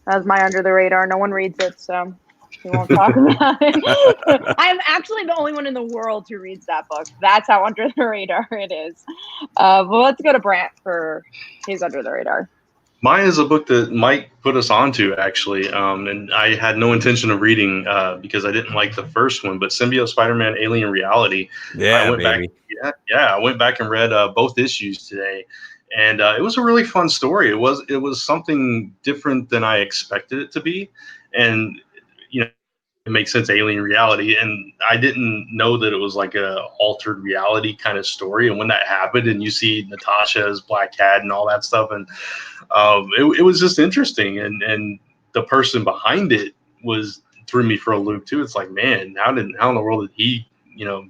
that's my under the radar. No one reads it, so we won't talk about it. I'm actually the only one in the world who reads that book. That's how under the radar it is. Well, let's go to Brant for his under the radar. Mine is a book that Mike put us onto, actually, and I had no intention of reading because I didn't like the first one. But Symbiote Spider-Man: Alien Reality. Yeah, I went back and read both issues today, and it was a really fun story. It was something different than I expected it to be, and it makes sense, alien reality, and I didn't know that it was like a altered reality kind of story. And when that happened, and you see Natasha as Black Cat and all that stuff, and it was just interesting, and the person behind it threw me for a loop too. It's like, man, how in the world did he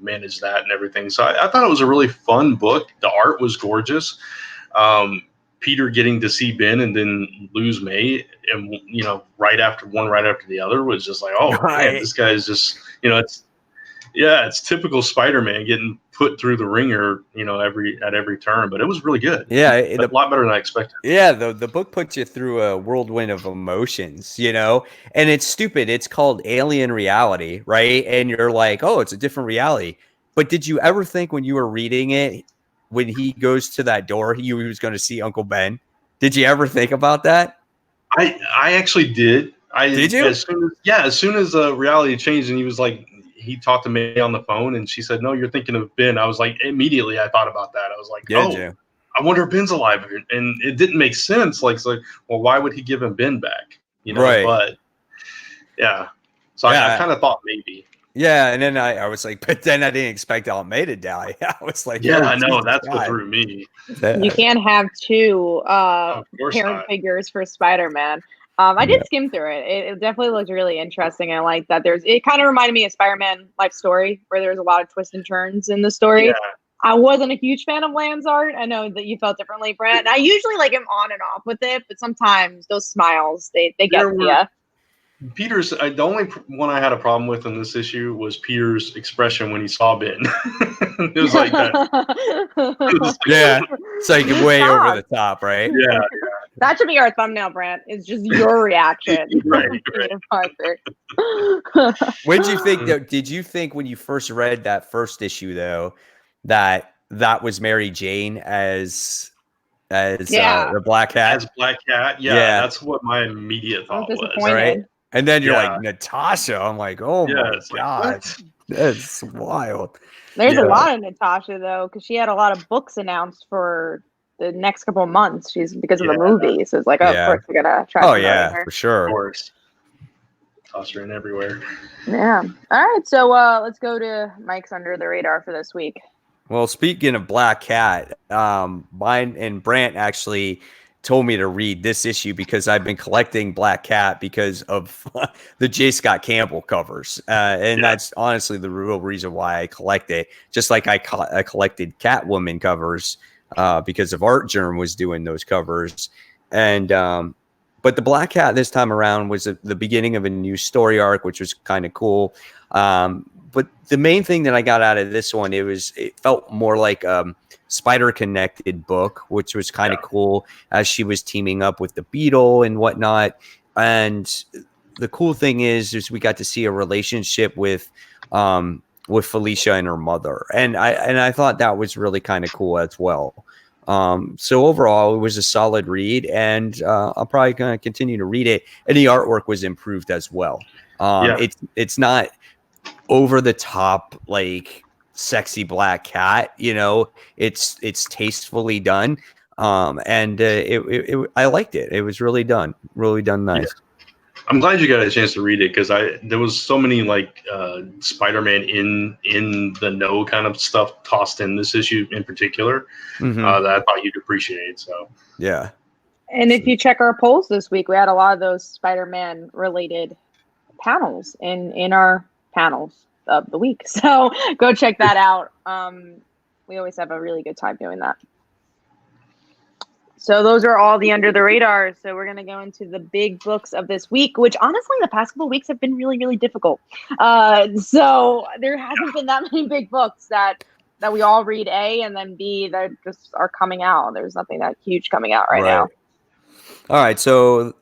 manage that and everything? So I thought it was a really fun book. The art was gorgeous. Peter getting to see Ben and then lose May, and right after the other was just like, oh man, this guy is just it's typical Spider-Man getting put through the ringer at every turn, but it was really good. Yeah, a lot better than I expected. Yeah, the book puts you through a whirlwind of emotions, and it's stupid. It's called Alien Reality, right? And you're like, oh, it's a different reality. But did you ever think when you were reading it, when he goes to that door, he was going to see Uncle Ben? Did you ever think about that? I actually did. Did you? As soon as reality changed, and he was like, he talked to May on the phone, and she said, "No, you're thinking of Ben." I was like, immediately I thought about that. I was like, I wonder if Ben's alive, and it didn't make sense. Like, well, why would he give him Ben back? Right. But yeah, so I kind of thought maybe. Yeah, and then I was like, but then I didn't expect Aunt May to die. I was like, yeah, I know, that's what threw me. You can't have two parent figures for Spider-Man. I did skim through it. It definitely looked really interesting. I like that. It kind of reminded me of Spider-Man Life Story, where there's a lot of twists and turns in the story. Yeah. I wasn't a huge fan of Land's art. I know that you felt differently, Brent. And I usually like him on and off with it, but sometimes those smiles, they get to you. Peter's the only one I had a problem with in this issue was Peter's expression when he saw Ben. It was like that. Yeah, it's like way over the top, right? Yeah. That should be our thumbnail, Brent. It's just your reaction. Right. What did you think? Though? Did you think when you first read that first issue, though, that was Mary Jane as the Black Cat? As Black Cat, yeah. That's what my immediate thought was. Right. And then you're like, Natasha. I'm like, oh my God. Like, that's wild. There's a lot of Natasha, though, because she had a lot of books announced for the next couple of months. Because of the movie. So it's like, of course, we're going to try to her. For sure. Of course. Toss her in everywhere. Yeah. All right. So let's go to Mike's Under the Radar for this week. Well, speaking of Black Cat, mine and Brant actually told me to read this issue because I've been collecting Black Cat because of the J. Scott Campbell covers. And that's honestly the real reason why I collect it. Just like I collected Catwoman covers because of Art Germ was doing those covers. And but the Black Cat this time around was the beginning of a new story arc, which was kind of cool. But the main thing that I got out of this one, it felt more like Spider Connected book, which was kind of cool as she was teaming up with the Beetle and whatnot. and the cool thing is we got to see a relationship with Felicia and her mother, and I thought that was really kind of cool as well. So overall, it was a solid read, and I'm probably going to continue to read it. And the artwork was improved as well. It's not over the top like sexy black cat, it's tastefully done. And I liked it. It was really done nice. Yeah. I'm glad you got a chance to read it, because there was so many like Spider-Man in the know kind of stuff tossed in this issue in particular that I thought you'd appreciate. So yeah. And if you check our polls this week, we had a lot of those Spider-Man related panels in our panels of the week. So go check that out. We always have a really good time doing that. So those are all the under the radar. So we're going to go into the big books of this week, which honestly, the past couple of weeks have been really, really difficult. So there hasn't been that many big books that we all read, A, and then B, that just are coming out. There's nothing that huge coming out right now. All right. So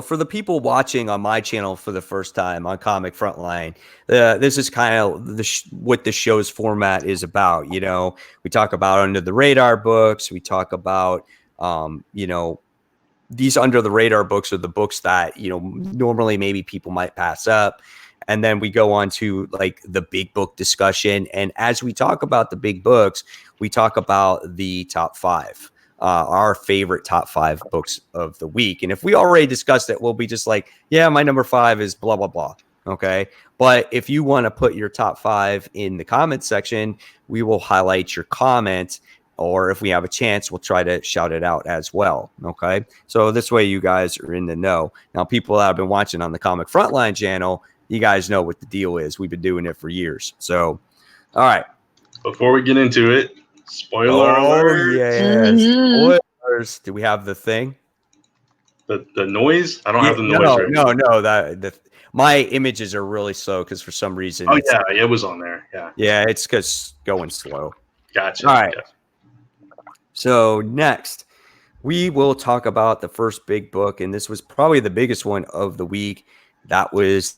for the people watching on my channel for the first time on Comic Frontline, this is kind of what the show's format is about. We talk about under the radar books. We talk about these under the radar books are the books that, normally maybe people might pass up. And then we go on to like the big book discussion. And as we talk about the big books, we talk about the top 5, our favorite top 5 books of the week. And if we already discussed it, we'll be just like, yeah, my number 5 is blah, blah, blah. Okay. But if you want to put your top 5 in the comment section, we will highlight your comment. Or if we have a chance, we'll try to shout it out as well. Okay. So this way you guys are in the know. Now, people that have been watching on the Comic Frontline channel, you guys know what the deal is. We've been doing it for years. So, all right. Before we get into it, spoiler alert. Yes. Spoilers. Do we have the thing? The noise? I don't have the noise right now. No. My images are really slow because for some reason. Oh, yeah. It was on there. Yeah. Yeah. It's because going slow. Gotcha. All right. Yeah. So next, we will talk about the first big book, and this was probably the biggest one of the week. That was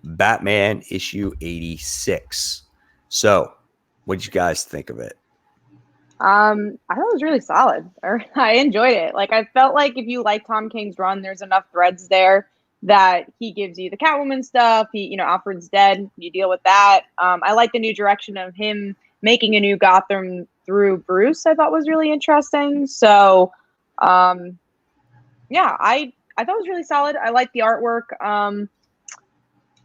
Batman issue 86. So, what did you guys think of it? I thought it was really solid. I enjoyed it. Like, I felt like if you like Tom King's run, there's enough threads there that he gives you the Catwoman stuff. Alfred's dead. You deal with that. I like the new direction of him making a new Gotham through Bruce. I thought was really interesting. So, I thought it was really solid. I like the artwork.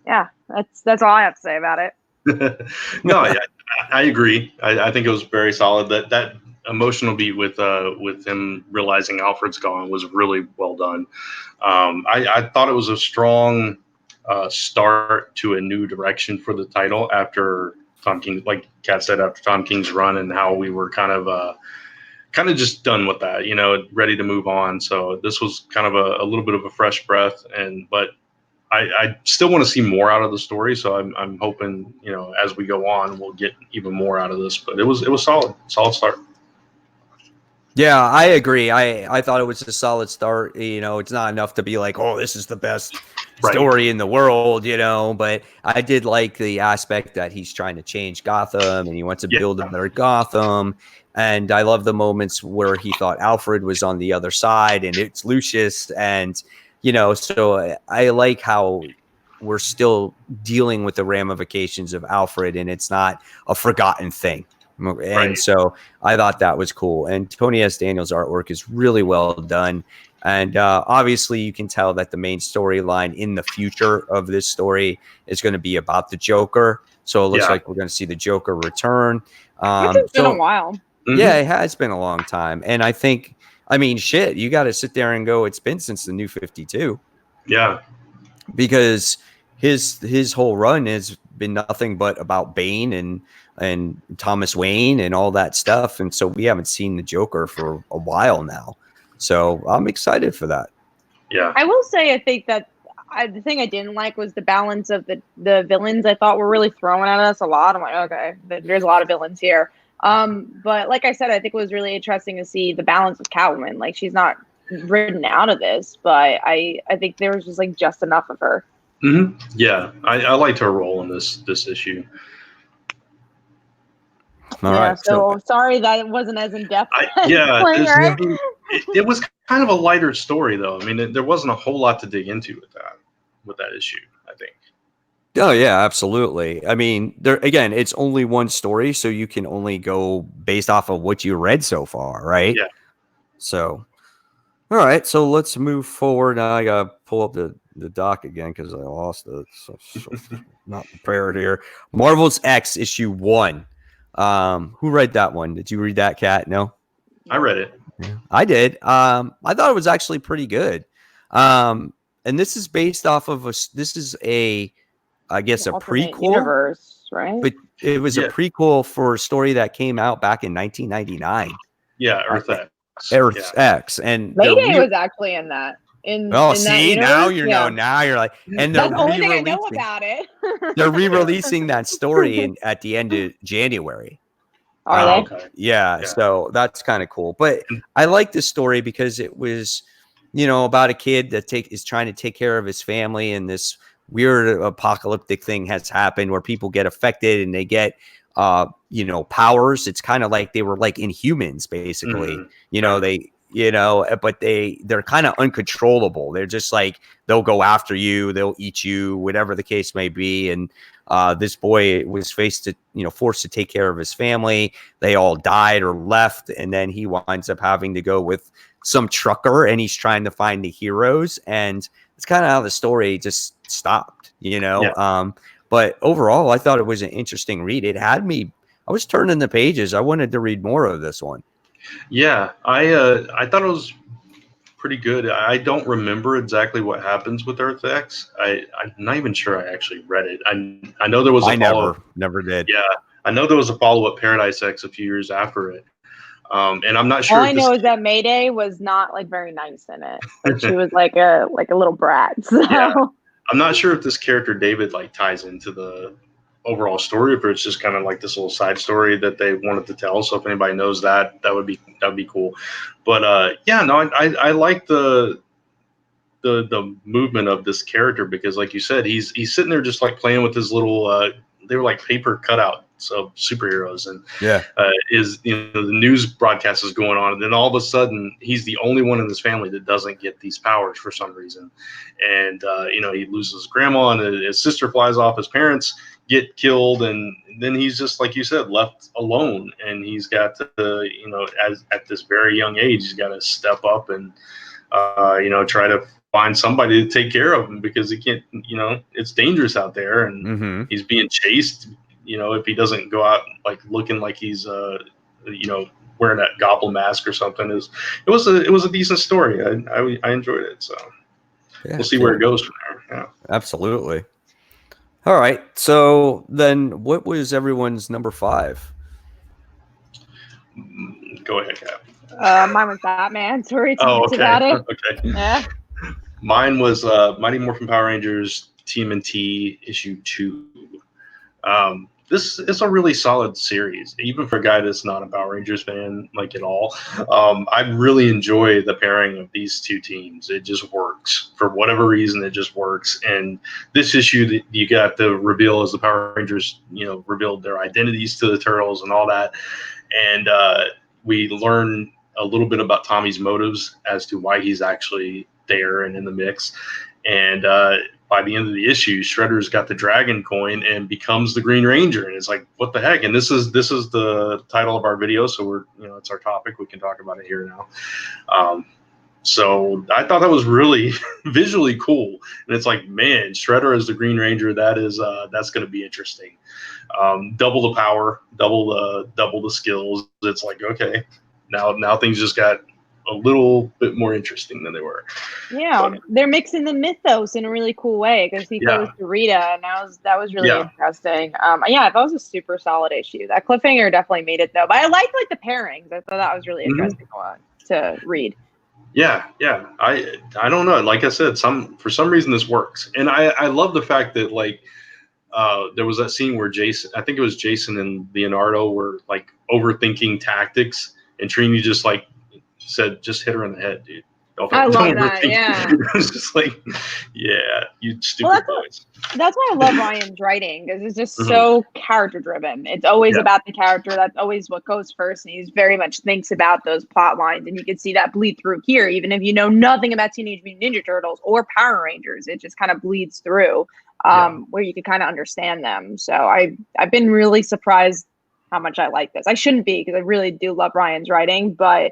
That's all I have to say about it. No, yeah, I agree. I think it was very solid. That emotional beat with him realizing Alfred's gone was really well done. I thought it was a strong start to a new direction for the title after Tom King, like Kat said, after Tom King's run, and how we were kind of just done with that, ready to move on. So this was kind of a little bit of a fresh breath, but I still want to see more out of the story. So I'm hoping, as we go on, we'll get even more out of this. But it was solid start. Yeah, I agree. I thought it was a solid start. It's not enough to be like, oh, this is the best story in the world, but I did like the aspect that he's trying to change Gotham and he wants to build a better Gotham. And I love the moments where he thought Alfred was on the other side and it's Lucius. And, so I like how we're still dealing with the ramifications of Alfred and it's not a forgotten thing. And so I thought that was cool. And Tony S. Daniels' artwork is really well done. And obviously you can tell that the main storyline in the future of this story is going to be about the Joker. So it looks like we're going to see the Joker return. It's been a while. Yeah, it has been a long time. And I think, you got to sit there and go, it's been since the New 52. Yeah. Because his whole run has been nothing but about Bane and Thomas Wayne and all that stuff. And so we haven't seen the Joker for a while now. So I'm excited for that. Yeah. I will say, I think that the thing I didn't like was the balance of the villains. I thought were really throwing at us a lot. I'm like, okay, there's a lot of villains here. But like I said, I think it was really interesting to see the balance of Catwoman. Like, she's not written out of this, but I think there was just like just enough of her. Mm-hmm. Yeah, I liked her role in this issue. All right. So sorry that it wasn't as in depth. It was kind of a lighter story, though. I mean, there wasn't a whole lot to dig into with that issue, I think. Oh yeah, absolutely. I mean, again, it's only one story, so you can only go based off of what you read so far, right? Yeah. So, all right. So let's move forward. Now I gotta pull up the doc again because I lost it. So not prepared here. Marvel's X issue 1. Who read that one? Did you read that, Kat? No. I read it. Yeah, I did. I thought it was actually pretty good. And this is based off of I guess a prequel universe, right? But it was a prequel for a story that came out back in 1999. Yeah, Earth X. Earth X, and Mayday was actually in that. See, now you know. Now you're like, and that's the only thing I know about it. They're re-releasing that story at the end of January. Are they? Okay. Yeah, so that's kind of cool. But I like this story because it was, about a kid that is trying to take care of his family, and this weird apocalyptic thing has happened where people get affected and they get powers. It's kind of like they were like Inhumans, basically. But they're kind of uncontrollable. They're just like, they'll go after you, they'll eat you, whatever the case may be. And this boy was forced to take care of his family. They all died or left, and then he winds up having to go with some trucker, and he's trying to find the heroes, and it's kind of how the story just stopped, but overall I thought it was an interesting read. It had me, I was turning the pages. I wanted to read more of this one. Yeah, I thought it was pretty good. I don't remember exactly what happens with Earth X. I'm not even sure I actually read it. I know there was a follow-up. Never did. Yeah, I know there was a follow-up, Paradise X, a few years after it. And I'm not sure. All I know is that Mayday was not like very nice in it. Like, she was like a little brat. So. Yeah. I'm not sure if this character David like ties into the overall story, or it's just kind of like this little side story that they wanted to tell. So if anybody knows that would be cool. But I like the movement of this character, because like you said, he's sitting there just like playing with his little they were like paper cutouts of superheroes, and the news broadcast is going on, and then all of a sudden he's the only one in his family that doesn't get these powers for some reason, and he loses his grandma, and his sister flies off, his parents get killed, and then he's just, like you said, left alone, and he's got to at this very young age, he's got to step up and try to find somebody to take care of him, because he can't, it's dangerous out there, and he's being chased, if he doesn't go out like looking like he's wearing that goblin mask or something. It was a decent story. I enjoyed it, so we'll see where it goes from there. Yeah, absolutely. All right, so then what was everyone's number 5? Go ahead, Cap. Mine was Batman. Sorry, okay. About it. Okay. Yeah. Mine was Mighty Morphin Power Rangers TMNT issue 2. This is a really solid series, even for a guy that's not a Power Rangers fan, like, at all. I really enjoy the pairing of these two teams. It just works. For whatever reason, it just works. And this issue, you got the reveal as the Power Rangers, revealed their identities to the Turtles and all that. And we learn a little bit about Tommy's motives as to why he's actually there and in the mix. And by the end of the issue, Shredder's got the dragon coin and becomes the Green Ranger, and it's like, what the heck? And this is the title of our video, so we're it's our topic. We can talk about it here now. So I thought that was really visually cool, and it's like, man, Shredder as the Green Ranger, that's going to be interesting. Double the power, double the skills. It's like, okay, now things just got a little bit more interesting than they were. Yeah, but they're mixing the mythos in a really cool way, because he goes to Rita, and that was really interesting. I thought it was a super solid issue. That cliffhanger definitely made it, though. But I liked the pairings. I thought that was really interesting to read. Yeah. I don't know. Like I said, for some reason this works, and I love the fact that there was that scene where I think it was Jason and Leonardo were like overthinking tactics, and Trini just like said, just hit her in the head, dude. Okay, I love that. Yeah, it's just like, yeah, you stupid boys. That's why I love Ryan's writing, because it's just so character driven. It's always about the character. That's always what goes first, and he very much thinks about those plot lines, and you can see that bleed through here. Even if you know nothing about Teenage Mutant Ninja Turtles or Power Rangers, it just kind of bleeds through, where you can kind of understand them. So I've been really surprised how much I like this. I shouldn't be, because I really do love Ryan's writing, but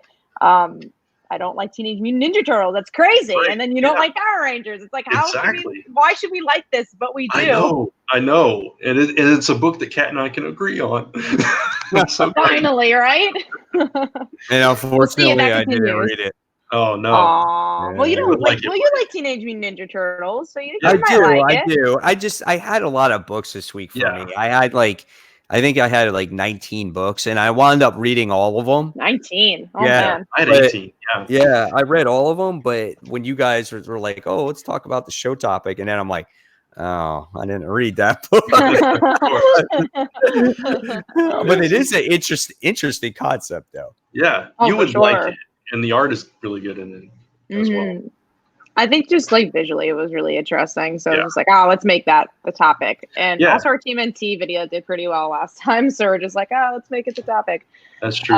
I don't like Teenage Mutant Ninja Turtles. That's crazy. Right. And then you don't like Power Rangers. It's like, why should we like this? But we do. I know. And it's a book that Kat and I can agree on. So finally, right? And unfortunately, I didn't read it. Oh no! Yeah. Well, you don't like. Well, you like Teenage Mutant Ninja Turtles, so you I might do. like it. I do. I had a lot of books this week for me. I think I had 19 books, and I wound up reading all of them. 19. Oh, yeah, man. I had 18. Yeah, I read all of them. But when you guys were like, "Oh, let's talk about the show topic," and then I'm like, "Oh, I didn't read that book." But it is an interesting concept, though. Yeah, you would like it, and the art is really good in it as well. I think just visually, it was really interesting. So it was like, let's make that the topic. And also our TMNT video did pretty well last time. So we're just like, let's make it the topic. That's true.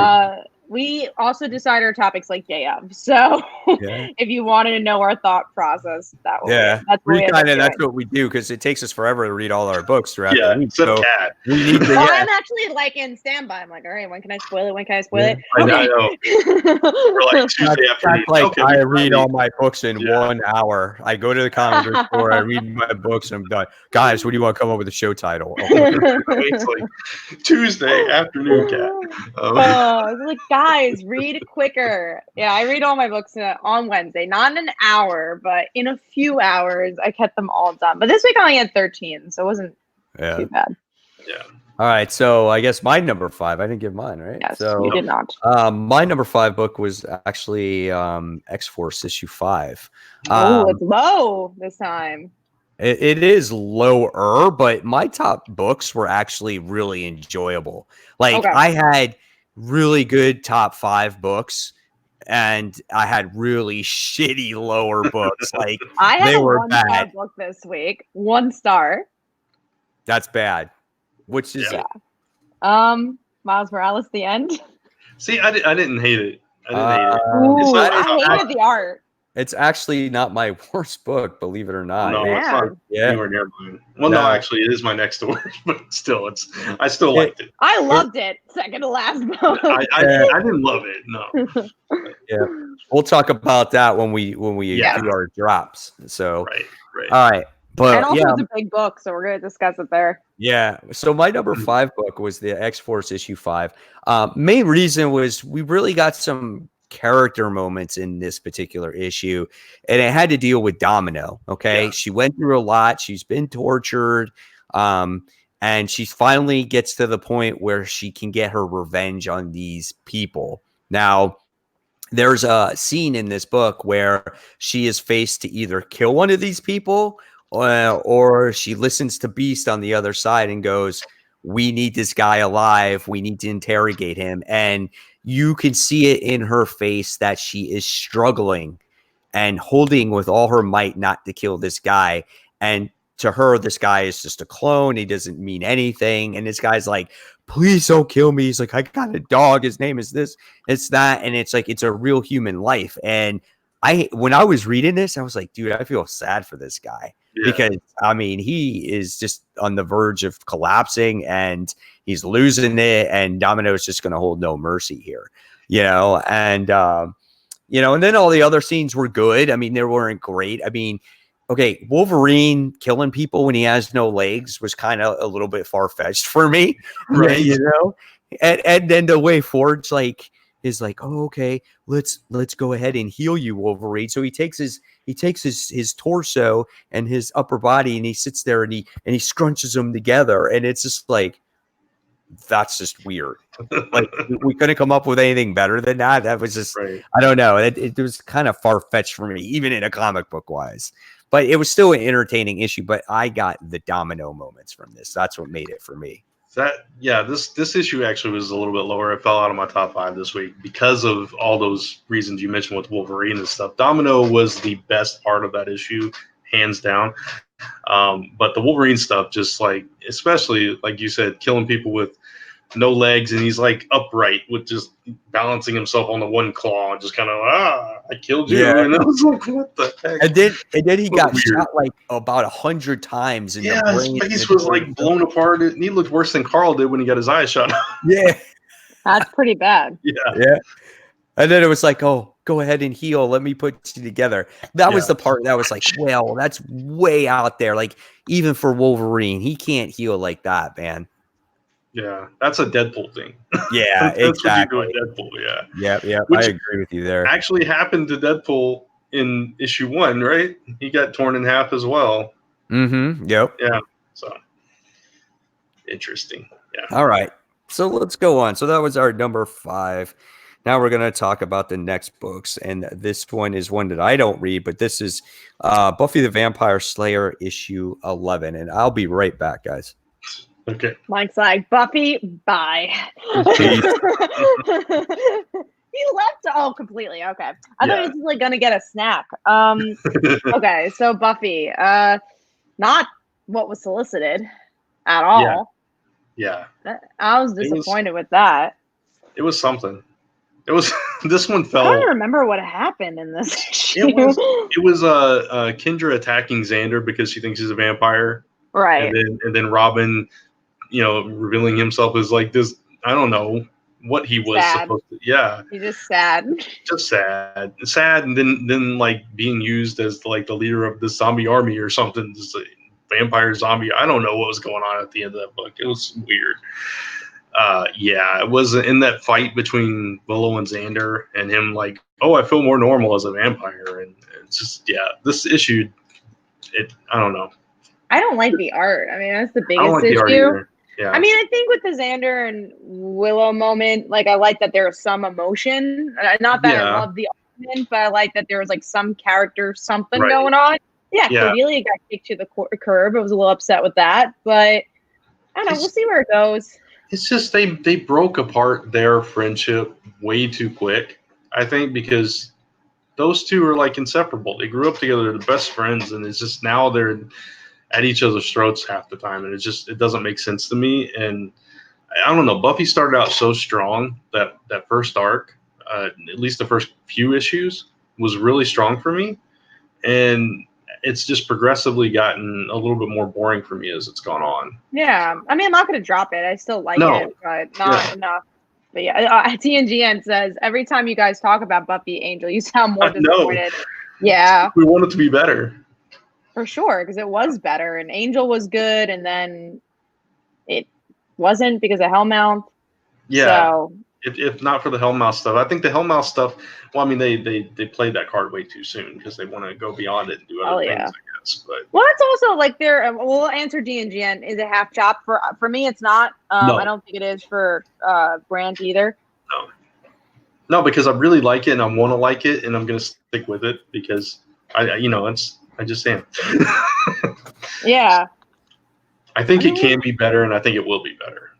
We also decide our topics day of. So if you wanted to know our thought process, that's what we do, because it takes us forever to read all our books throughout the week. So we need to, I'm actually in standby. I'm like, all right, when can I spoil it? When can I spoil it? I know. We're like Tuesday afternoon. I read all my books in 1 hour. I go to the comic book store, I read my books, and I'm done. Guys, what do you want to come up with a show title? It's like Tuesday afternoon, Kat. It's like, guys, read quicker. Yeah, I read all my books on Wednesday, not in an hour, but in a few hours. I kept them all done. But this week I only had 13, so it wasn't too bad. Yeah. All right, so I guess my number 5. I didn't give mine, right? Yes, so you did not. My number 5 book was actually X-Force issue 5. It's low this time. It is lower, but my top books were actually really enjoyable. I had really good top 5 books, and I had really shitty lower books. I had a 1-star book this week. 1 star. That's bad. Which is it? Miles Morales, The End. See, I didn't hate it. I hated the art. It's actually not my worst book, believe it or not. No, it's not anywhere near mine. Well, no, actually, it is my next to worst, but still, I still liked it. I loved it. Second to last book. I didn't love it. No. Yeah, we'll talk about that when we do our drops. So right. All right. But and also it's a big book, so we're going to discuss it there. Yeah. So my number 5 book was the X-Force issue 5. Main reason was we really got some character moments in this particular issue, and it had to deal with Domino. Okay. She went through a lot. She's been tortured. And she finally gets to the point where she can get her revenge on these people. Now, there's a scene in this book where she is faced to either kill one of these people, or she listens to Beast on the other side and goes, "We need this guy alive. We need to interrogate him." And you can see it in her face that she is struggling and holding with all her might not to kill this guy. And to her, this guy is just a clone. He doesn't mean anything. And this guy's like, "Please don't kill me." He's like, "I got a dog. His name is this, it's that." And it's like, it's a real human life. And when I was reading this, I was like, dude, I feel sad for this guy. Because he is just on the verge of collapsing, and he's losing it, and Domino's just going to hold no mercy here, and and then all the other scenes were good. They weren't great. Okay, Wolverine killing people when he has no legs was kind of a little bit far-fetched for me, right? And then the way Ford's is like, "Oh, okay, let's go ahead and heal you, Wolverine." So he takes his torso and his upper body, and he sits there and he scrunches them together, and it's just like, that's just weird. We couldn't come up with anything better than that. That was just I don't know. It was kind of far-fetched for me, even in a comic book wise. But it was still an entertaining issue. But I got the Domino moments from this. That's what made it for me. This issue actually was a little bit lower. It fell out of my top 5 this week because of all those reasons you mentioned with Wolverine and stuff. Domino was the best part of that issue, hands down. But the Wolverine stuff, just like, especially like you said, killing people with no legs, and he's like upright with just balancing himself on the one claw, and just kind of I killed you, and I was like, what the heck? And then he got shot like about 100 times in the brain. His face was like blown apart. He looked worse than Carl did when he got his eye shot. Yeah, that's pretty bad. Yeah. And then it was like, oh, go ahead and heal. Let me put you together. That was the part that was like, well, that's way out there. Like, even for Wolverine, he can't heal like that, man. Yeah, that's a Deadpool thing. Yeah, that's exactly. What you do in Deadpool, Yeah. Which I agree with you there. Actually happened to Deadpool in issue 1, right? He got torn in half as well. Mm-hmm. Yep. Yeah. So interesting. Yeah. All right. So let's go on. So that was our number 5. Now we're going to talk about the next books. And this one is one that I don't read, but this is Buffy the Vampire Slayer issue 11. And I'll be right back, guys. Okay. Mike's like, Buffy, bye. He left. Oh, completely. Okay. I thought he was like gonna get a snack. Okay, so Buffy, not what was solicited at all. Yeah. I was disappointed with that. It was something. It was this one fell. I don't remember what happened in this issue. It was Kendra attacking Xander because she thinks he's a vampire. Right. And then Robin, revealing himself as like this, I don't know what he was supposed to. Yeah. He's just sad. Just sad, and then like being used as like the leader of the zombie army or something. Just a vampire zombie. I don't know what was going on at the end of that book. It was weird. It was in that fight between Willow and Xander, and him like, oh, I feel more normal as a vampire, and it's just this issue. I don't know. I don't like the art. I mean, that's the biggest I don't like issue. The art either. Yeah. I mean, I think with the Xander and Willow moment, like I like that there was some emotion. Not that I love the argument, but I like that there was like some character, something going on. Yeah, Cordelia got kicked to the curb. I was a little upset with that, but I don't know. We'll see where it goes. It's just they broke apart their friendship way too quick, I think, because those two are like inseparable. They grew up together, they're the best friends, and it's just now they're at each other's throats half the time, and it doesn't make sense to me. And I don't know. Buffy started out so strong that first arc, at least the first few issues, was really strong for me, and it's just progressively gotten a little bit more boring for me as it's gone on. Yeah, I mean, I'm not going to drop it. I still like it, but not enough. But yeah, TNGN says every time you guys talk about Buffy Angel, you sound more disappointed. Yeah, we want it to be better. For sure, because it was better, and Angel was good, and then it wasn't because of Hellmouth. Yeah, so, if not for the Hellmouth stuff, I think the Hellmouth stuff. Well, I mean, they played that card way too soon because they want to go beyond it and do other things. I guess, but it's also like we'll answer DNGN. Is it half chop for me? It's not. No. I don't think it is for Brand either. No, because I really like it and I want to like it, and I'm going to stick with it because I just am. Yeah. I think it can be better, and I think it will be better.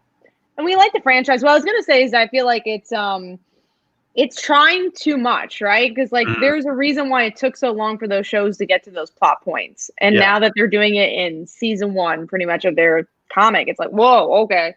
And we like the franchise. What I was going to say is I feel like it's trying too much, right? Because there's a reason why it took so long for those shows to get to those plot points. And now that they're doing it in season 1, pretty much of their comic, it's like, whoa, okay.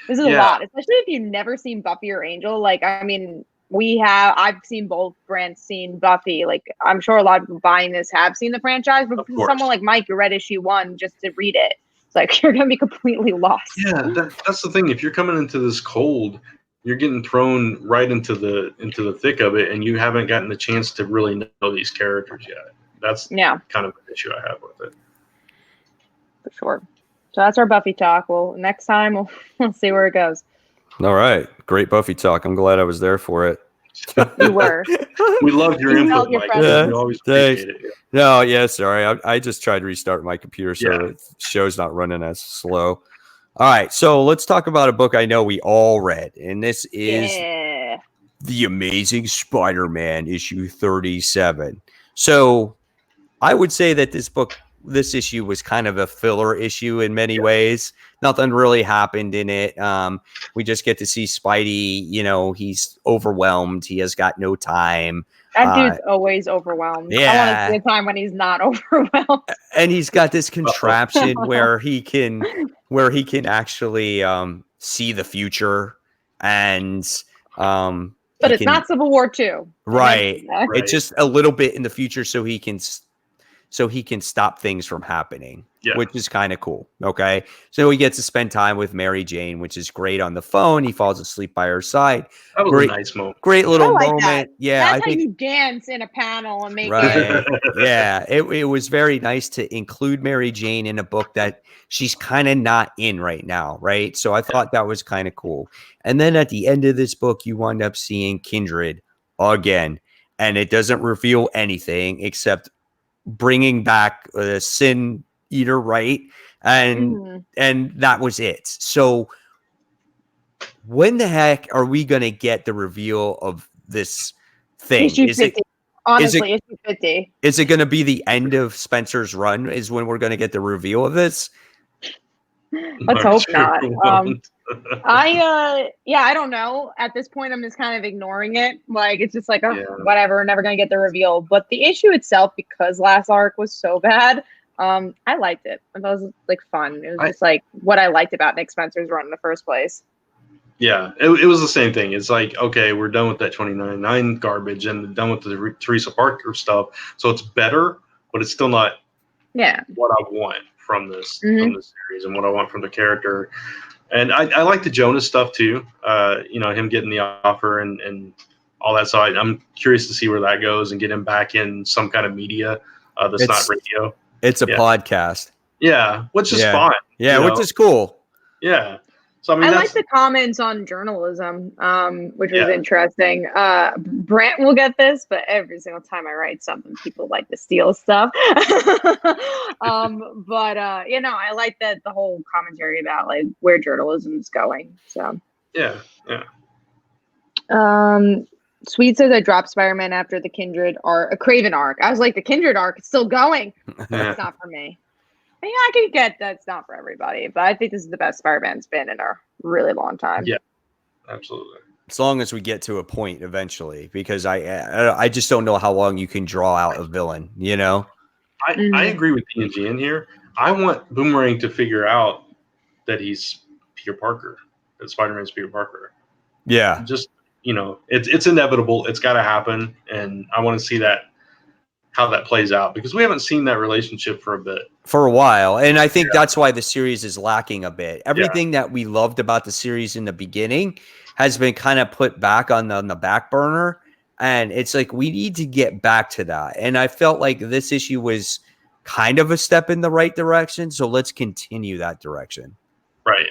This is a lot, especially if you've never seen Buffy or Angel. Like, I mean, I've seen both. Grant's seen Buffy. Like, I'm sure a lot of people buying this have seen the franchise, but for someone like Mike, you read issue 1 just to read it. It's like you're gonna be completely lost. Yeah, that's the thing. If you're coming into this cold, you're getting thrown right into the thick of it, and you haven't gotten the chance to really know these characters yet. That's kind of an issue I have with it. For sure. So that's our Buffy talk. Well, next time we'll see where it goes. All right. Great Buffy talk. I'm glad I was there for it. You were. We loved your input, Mike. We always appreciate it. No, sorry. I just tried to restart my computer so the show's not running as slow. All right. So let's talk about a book I know we all read. And this is The Amazing Spider-Man issue 37. So I would say that this book this issue was kind of a filler issue in many ways. Nothing really happened in it. We just get to see Spidey, you know, he's overwhelmed. He has got no time. That dude's always overwhelmed. Yeah. I want to see a time when he's not overwhelmed. And he's got this contraption where he can actually see the future, and but it's not Civil War II. Right. It's just a little bit in the future so he can stop things from happening, which is kind of cool. Okay. So he gets to spend time with Mary Jane, which is great on the phone. He falls asleep by her side. That was a nice moment. Great little moment. That. Yeah. That's how you dance in a panel and make it. Yeah. It was very nice to include Mary Jane in a book that she's kind of not in right now. Right. So I thought that was kind of cool. And then at the end of this book, you wind up seeing Kindred again, and it doesn't reveal anything except bringing back the Sin Eater, right? And that was it. So when the heck are we going to get the reveal of this thing? Issue 50. Honestly, issue 50. Is it going to be the end of Spencer's run is when we're going to get the reveal of this? Let's hope not. I don't know. At this point, I'm just kind of ignoring it. Like, it's just like, whatever, never gonna get the reveal. But the issue itself, because last arc was so bad, I liked it. I thought it was like fun. It was just like what I liked about Nick Spencer's run in the first place. Yeah, it was the same thing. It's like, okay, we're done with that 29.9 garbage and done with the Teresa Parker stuff. So it's better, but it's still not what I want from this series and what I want from the character. And I like the Jonas stuff too. You know, him getting the offer and all that. So I'm curious to see where that goes and get him back in some kind of media that's not radio. It's a podcast. Yeah, which is fine. Yeah, which is cool. Yeah. So I mean, I like the comments on journalism, which was interesting. Brant will get this, but every single time I write something, people like to steal stuff. But you know, I like that the whole commentary about like where journalism is going. So yeah. Sweet says I dropped Spider-Man after the Kindred arc, a Craven arc. I was like, the Kindred arc, it's still going. It's not for me. Yeah, I can get that's not for everybody, but I think this is the best Spider-Man's been in a really long time. Yeah, absolutely. As long as we get to a point eventually, because I just don't know how long you can draw out a villain. You know, I agree with TNG in here. I want Boomerang to figure out that he's Peter Parker, that Spider-Man's Peter Parker. Yeah, just it's inevitable. It's got to happen, and I want to see how that plays out, because we haven't seen that relationship for a while. And I think that's why the series is lacking a bit. Everything that we loved about the series in the beginning has been kind of put back on the back burner. And it's like, we need to get back to that. And I felt like this issue was kind of a step in the right direction. So let's continue that direction. Right.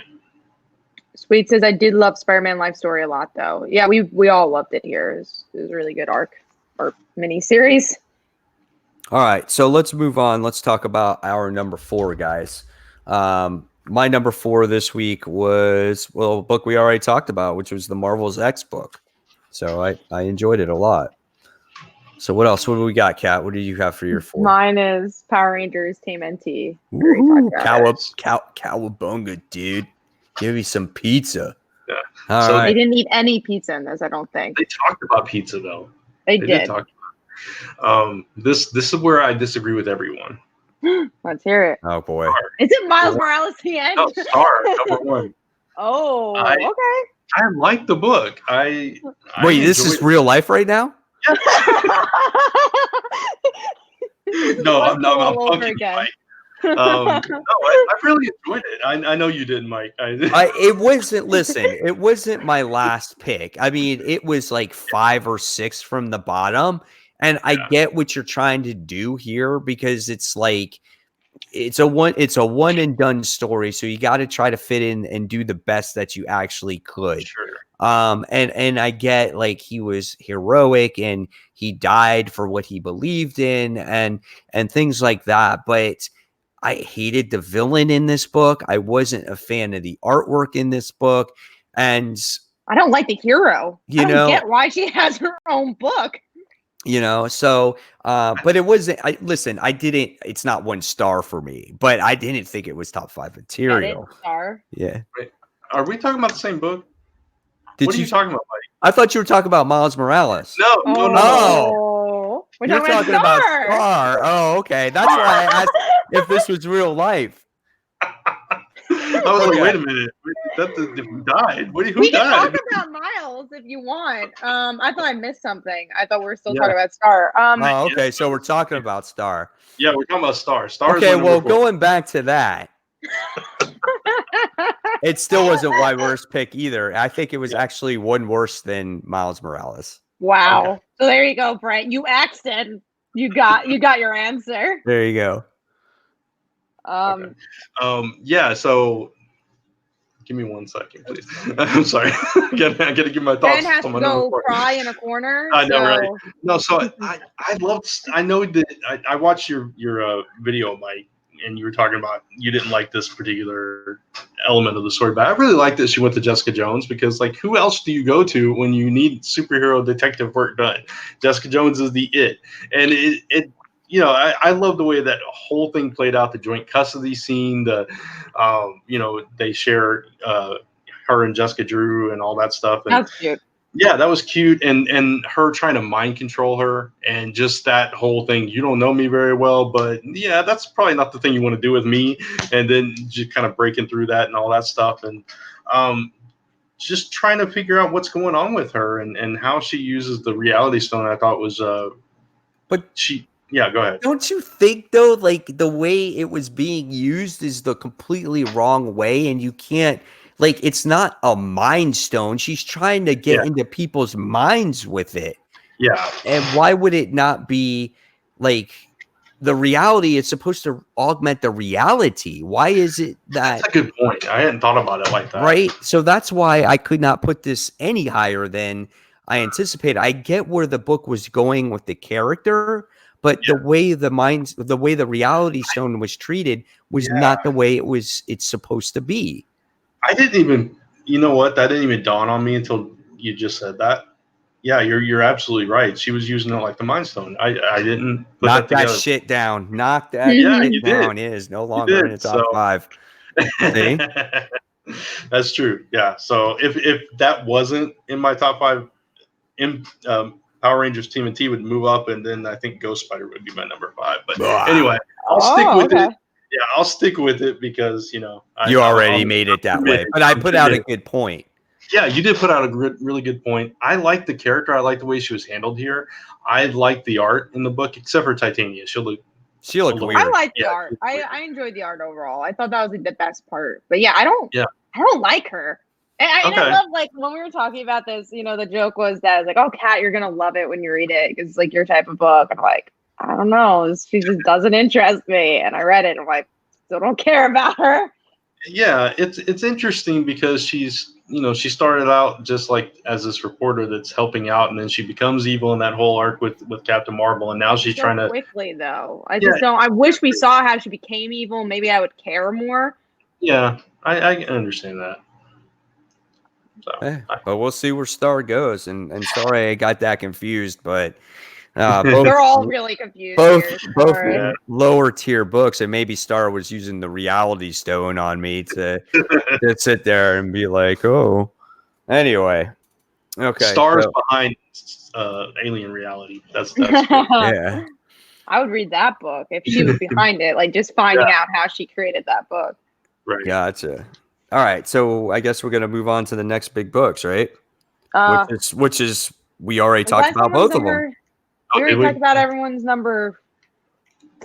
Sweet says, I did love Spider-Man Life Story a lot though. Yeah, we all loved it here. It was a really good arc or mini series. All right, so let's move on. Let's talk about our number 4, guys. My number 4 this week was, a book we already talked about, which was the Marvel's X book. So I enjoyed it a lot. So what else? What do we got, Kat? What do you have for your 4? Mine is Power Rangers TMNT. Cowabunga, dude. Give me some pizza. Yeah. All right. They didn't eat any pizza in this, I don't think. They talked about pizza, though. They did. This is where I disagree with everyone. Let's hear it. Oh boy. Is it Miles Morales the end? No, Star, number 1. Oh, okay. I like the book. Wait, this is real life right now? Yeah. No, I'm punking Mike. No, I really enjoyed it. I know you didn't, Mike. It wasn't. Listen, it wasn't my last pick. I mean, it was like 5 or 6 from the bottom, and I get what you're trying to do here, because it's like it's a one and done story. So you got to try to fit in and do the best that you actually could. Sure. And I get, like, he was heroic and he died for what he believed in and things like that, but I hated the villain in this book. I wasn't a fan of the artwork in this book. And I don't like the hero. I don't get why she has her own book. So, but it wasn't. I didn't. It's not 1 star for me, but I didn't think it was top 5 material. Star. Yeah. Wait, are we talking about the same book? What are you talking about, Mike? I thought you were talking about Miles Morales. No. Oh. We're You're talking about Star. Oh, okay. That's why I asked if this was real life. I was like, wait a minute. Who died? Who we can died? talk about Miles if you want. I thought I missed something. I thought we were still talking about Star. Okay. So we're talking about Star. Yeah, we're talking about Star. Okay. Well, going back to that. It still wasn't my worst pick either. I think it was actually one worse than Miles Morales. Wow. Okay. So there you go, Brent. You asked it. You got your answer. There you go. Yeah, so give me 1 second, please. I'm sorry. I gotta give my thoughts. Ben has to go cry in a corner. I know, right? No, so I know that I watched your video, Mike, and you were talking about you didn't like this particular element of the story, but I really like that she went to Jessica Jones, because like, who else do you go to when you need superhero detective work done? Jessica Jones is the it, and it I love the way that whole thing played out, the joint custody scene, they share her and Jessica Drew and all that stuff. And that's cute. Yeah, that was cute. And her trying to mind control her, and just that whole thing. You don't know me very well, but yeah, that's probably not the thing you want to do with me. And then just kind of breaking through that and all that stuff. And just trying to figure out what's going on with her and how she uses the reality stone. I thought was, yeah, go ahead. Don't you think, though, like the way it was being used is the completely wrong way, and you can't, like, it's not a mind stone. She's trying to get into people's minds with it. Yeah. And why would it not be like the reality? It's supposed to augment the reality. Why is it that? That's a good point. I hadn't thought about it like that. Right. So that's why I could not put this any higher than I anticipated. I get where the book was going with the character, but the way the reality stone was treated was not the way it's supposed to be. I didn't even, that didn't even dawn on me until you just said that. Yeah, you're absolutely right. She was using it like the Mind Stone. I didn't put knock that shit down. Knock that shit down. It is no longer in the top 5. See? That's true. Yeah. So if that wasn't in my top 5, Power Rangers TMNT would move up, and then I think Ghost Spider would be my number 5. But anyway, I'll stick with it. Yeah, I'll stick with it because you already made it that way. But I put out a good point. Yeah, you did put out a really good point. I like the character. I like the way she was handled here. I like the art in the book, except for Titania. She looked weird. I like the art. I enjoyed the art overall. I thought that was the best part. But yeah, I don't like her. And I love, like, when we were talking about this, the joke was that I was like, oh, Kat, you're gonna love it when you read it because it's like your type of book. I'm like, I don't know, she just doesn't interest me. And I read it and I'm like, still don't care about her. Yeah, it's interesting because she's she started out just like as this reporter that's helping out, and then she becomes evil in that whole arc with Captain Marvel, and now she's trying to quickly though. I just don't. I wish we saw how she became evil. Maybe I would care more. Yeah, I understand that. So, but we'll see where Star goes. And sorry I got that confused, but they're all really confused. Both lower tier books, and maybe Star was using the reality stone on me to sit there and be like, oh. Anyway, okay. Star's behind Alien Reality. That's yeah. I would read that book if she was behind it, like just finding out how she created that book. Right. Gotcha. All right, so I guess we're gonna move on to the next big books, right? Which is we already talked about both of them. We already talked about everyone's number.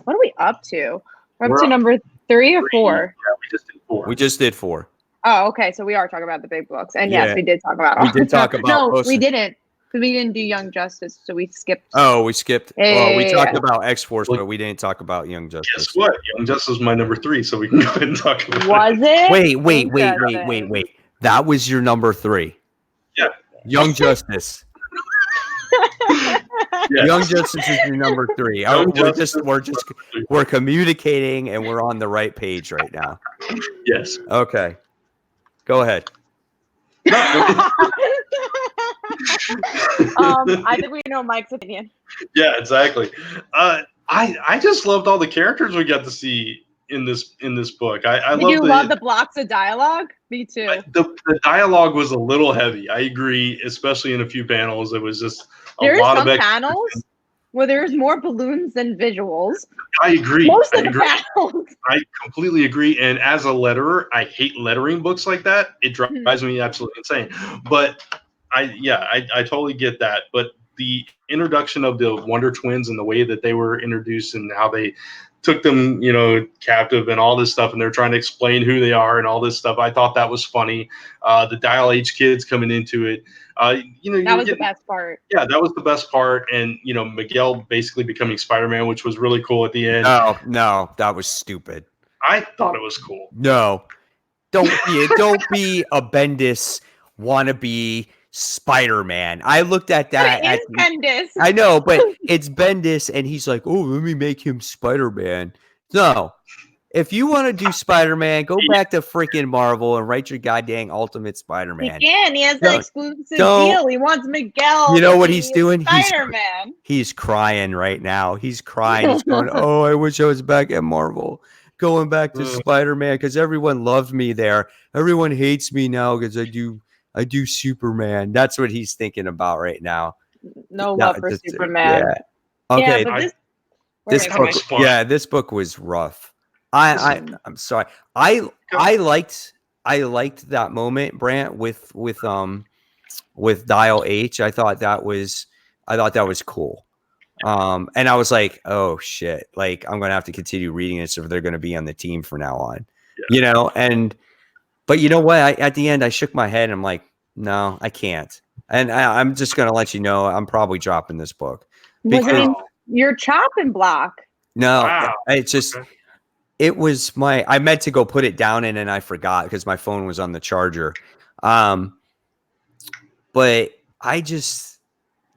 What are we up to? We're up to number 3 or 4. Yeah, we just did 4. We just did 4. Oh, okay. So we are talking about the big books, and yes, we did talk about. We did talk about. No, we didn't, because we didn't do Young Justice, so we skipped. Oh, we skipped. We talked about X-Force, but we didn't talk about Young Justice. Guess what? Young Justice was my number 3, so we can go ahead and talk about it. Was it? Wait. That was your number 3. Yeah. Young Justice. Yes. Young Justice is your number 3. We're communicating, and we're on the right page right now. Yes. Okay. Go ahead. I think we know Mike's opinion. Yeah, exactly. I just loved all the characters we got to see in this book. I love the blocks of dialogue. Me too. The dialogue was a little heavy. I agree, especially in a few panels. It was just There's some panels where there's more balloons than visuals. I agree. Most of the panels. I completely agree. And as a letterer, I hate lettering books like that. It drives me absolutely insane. But I totally get that. But the introduction of the Wonder Twins and the way that they were introduced and how they took them, captive and all this stuff, and they're trying to explain who they are and all this stuff. I thought that was funny. The Dial H kids coming into it. That was the best part. Yeah, that was the best part. And, Miguel basically becoming Spider-Man, which was really cool at the end. No, that was stupid. I thought it was cool. No, don't be a Bendis wannabe Spider-Man. I looked at that. It is Bendis. I know, but it's Bendis, and he's like, "Oh, let me make him Spider-Man." No, if you want to do Spider-Man, go back to freaking Marvel and write your goddamn Ultimate Spider-Man. He can. He has the exclusive deal. He wants Miguel. You know what he's doing? Spider-Man. He's crying right now. He's crying. He's going, "Oh, I wish I was back at Marvel." Going back to Spider-Man because everyone loved me there. Everyone hates me now because I do Superman. That's what he's thinking about right now. No love for Superman. Yeah. Okay. But this book was rough. I'm sorry. I liked that moment, Brant, with Dial H. I thought that was cool. And I was like, oh shit, like I'm gonna have to continue reading this if they're gonna be on the team from now on. But you know what? At the end I shook my head and I'm like, no, I can't. And I'm just gonna let you know I'm probably dropping this book. Because your chopping block. No, it's just it was I meant to go put it down and then I forgot because my phone was on the charger. But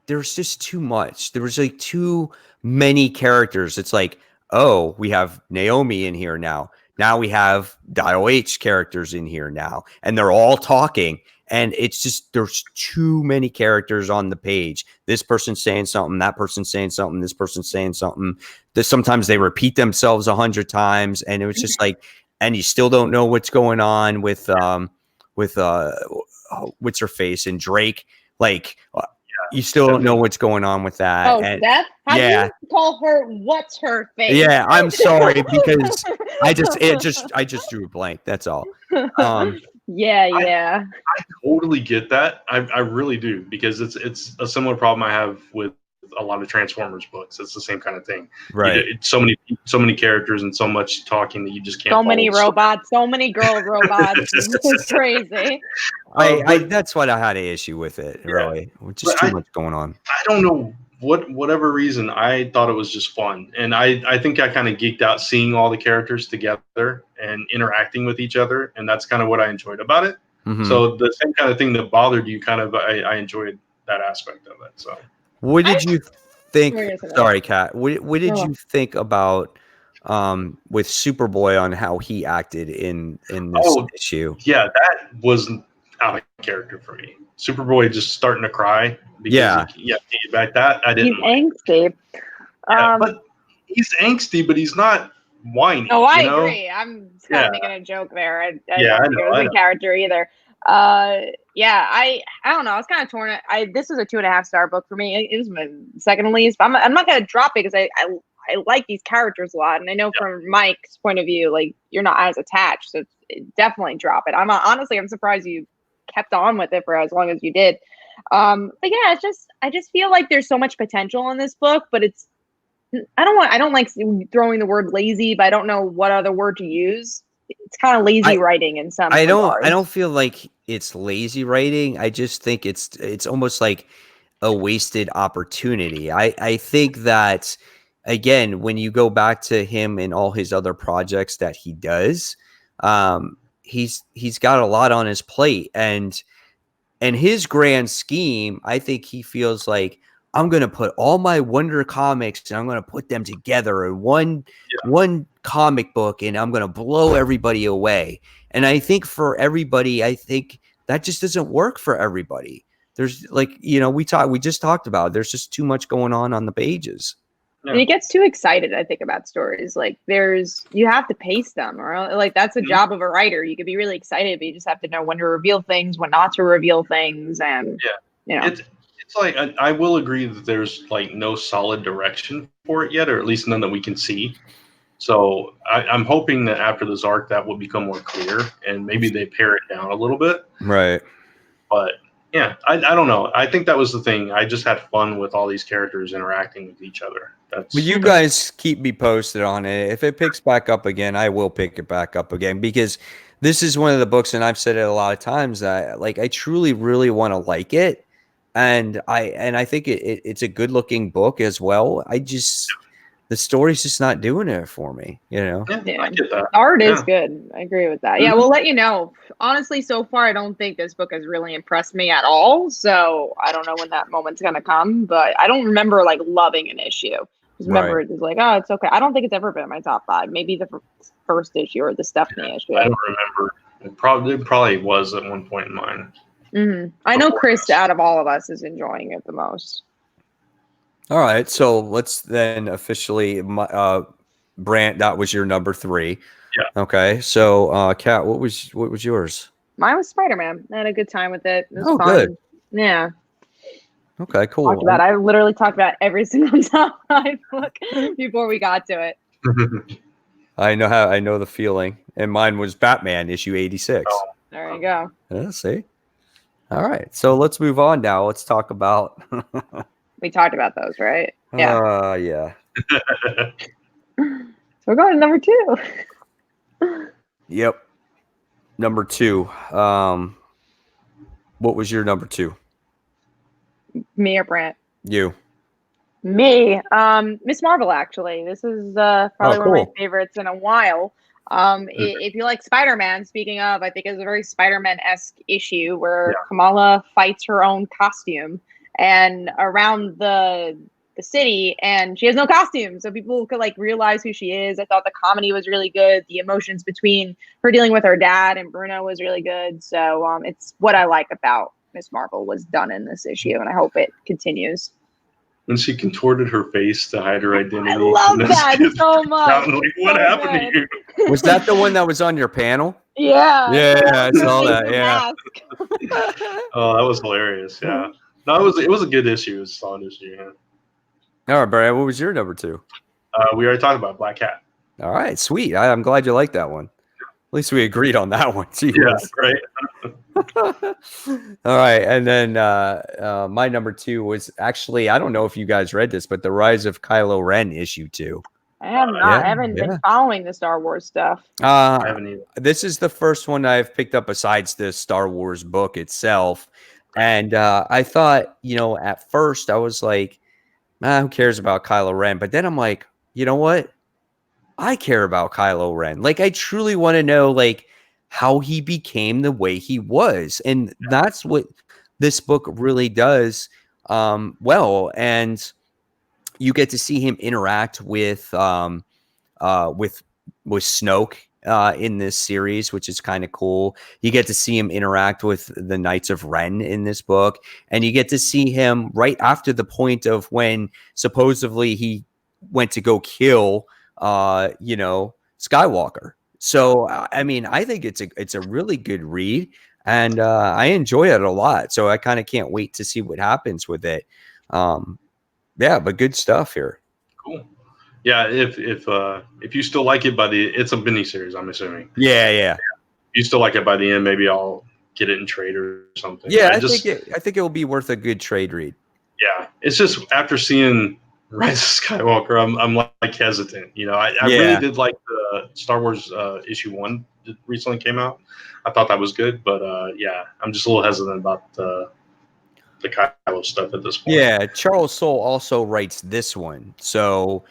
there's just too much. There was like too many characters. It's like, oh, we have Naomi in here now. Now we have Dial H characters in here now. And they're all talking. And it's just, there's too many characters on the page. This person's saying something, that person's saying something, this person's saying something. Sometimes they repeat themselves 100 times. And it was just like, and you still don't know what's going on with what's her face and Drake. Like, you still don't know what's going on with that. Oh, Steph? How do you call her what's her face? Yeah, I'm sorry because I just drew a blank. That's all. Yeah. I totally get that. I really do, because it's a similar problem I have with a lot of Transformers books. It's the same kind of thing. Right. It's so many characters and so much talking that you just can't. So many robots, so many girl robots. It's crazy. That's what I had an issue with it. Really, just too much going on. I don't know whatever reason. I thought it was just fun, and I think I kind of geeked out seeing all the characters together and interacting with each other, and that's kind of what I enjoyed about it. Mm-hmm. So the same kind of thing that bothered you, I enjoyed that aspect of it. So. What did you think? Sorry, Kat. What did you think about with Superboy on how he acted in this issue? Yeah, that was out of character for me. Superboy just starting to cry. Because back that I didn't. He's angsty. But he's angsty, but he's not whiny. Oh, I agree. I'm kind of making a joke there. I don't think it was a character either. I don't know. I was kind of torn. This was a 2.5-star book for me. It was my second least. But I'm not gonna drop it because I like these characters a lot, and I know from Mike's point of view, like you're not as attached, so definitely drop it. I'm surprised you kept on with it for as long as you did. But yeah, I just feel like there's so much potential in this book, but I don't like throwing the word lazy, but I don't know what other word to use. It's kind of lazy writing in some. I don't feel like it's lazy writing. I just think it's almost like a wasted opportunity. I think that again, when you go back to him and all his other projects that he does, he's got a lot on his plate, and his grand scheme, I think he feels like, I'm going to put all my Wonder comics and I'm going to put them together in one comic book, and I'm going to blow everybody away. And I think for everybody, I think that just doesn't work for everybody. there's like, we just talked about it. There's just too much going on the pages. Yeah. And he gets too excited, I think, about stories. Like you have to pace them, or like that's the job of a writer. You could be really excited, but you just have to know when to reveal things, when not to reveal things, and it's like I will agree that there's like no solid direction for it yet, or at least none that we can see. So I'm hoping that after this arc that will become more clear, and maybe they pare it down a little bit. Right. But yeah, I don't know. I think that was the thing. I just had fun with all these characters interacting with each other. Well, you guys keep me posted on it. If it picks back up again, I will pick it back up again, because this is one of the books, and I've said it a lot of times, that like I truly, really want to like it, and I think it's a good looking book as well. The story's just not doing it for me, Yeah, I get that. Art is good. I agree with that. Yeah, we'll let you know. Honestly, so far, I don't think this book has really impressed me at all. So I don't know when that moment's going to come, but I don't remember like loving an issue. Just remember it was like, oh, it's okay. I don't think it's ever been in my top 5. Maybe the first issue or the Stephanie issue. I don't remember. It probably was at one point in mine. Mm-hmm. I know Chris, out of all of us, is enjoying it the most. All right, so let's then officially, Brant, that was your number 3. Yeah. Okay, so Kat, what was yours? Mine was Spider-Man. I had a good time with it. It was fun. Good. Yeah. Okay, cool. I literally talked about every single top 5 book before we got to it. I know the feeling, and mine was Batman issue 86. Oh, there you go. Yeah, see. All right, so let's move on now. Let's talk about. We talked about those, right? Yeah. Yeah. So we're going to number 2. Yep. Number 2. What was your number 2? Me or Brant? You. Me. Miss Marvel, actually. This is probably one of my favorites in a while. If you like Spider-Man, speaking of, I think it's a very Spider-Man-esque issue where Kamala fights her own costume and around the city, and she has no costume, so people could like realize who she is. I thought the comedy was really good. The emotions between her dealing with her dad and Bruno was really good. So it's what I like about Miss Marvel was done in this issue, and I hope it continues. When she contorted her face to hide her identity. I love that so much. Like, what happened to you? Was that the one that was on your panel? Yeah. Yeah, I saw that. Yeah. Oh, that was hilarious. Yeah. No, it was a good issue. It was a solid issue. Yeah. All right, Brian, what was your number 2? We already talked about Black Cat. All right, sweet. I'm glad you liked that one. At least we agreed on that one. Jeez. Yeah, right. All right, and then my number 2 was actually, I don't know if you guys read this, but The Rise of Kylo Ren issue 2. I have not. I haven't been following the Star Wars stuff. I haven't either. This is the first one I've picked up besides the Star Wars book itself. And I thought, at first I was like, who cares about Kylo Ren? But then I'm like, you know what? I care about Kylo Ren. Like, I truly want to know, like, how he became the way he was. And that's what this book really does well. And you get to see him interact with Snoke in this series, which is kind of cool. You get to see him interact with the Knights of Ren in this book, and you get to see him right after the point of when supposedly he went to go kill Skywalker. So I mean, I think it's a really good read, and I enjoy it a lot. So I kind of can't wait to see what happens with it. But good stuff here. Cool. Yeah, if you still like it it's a mini series, I'm assuming. Yeah. If you still like it by the end, maybe I'll get it in trade or something. Yeah, I think it will be worth a good trade read. Yeah, it's just after seeing Rise of Skywalker, I'm like hesitant. I really did like the Star Wars issue 1 that recently came out. I thought that was good, but I'm just a little hesitant about the Kylo stuff at this point. Yeah, Charles Soule also writes this one, so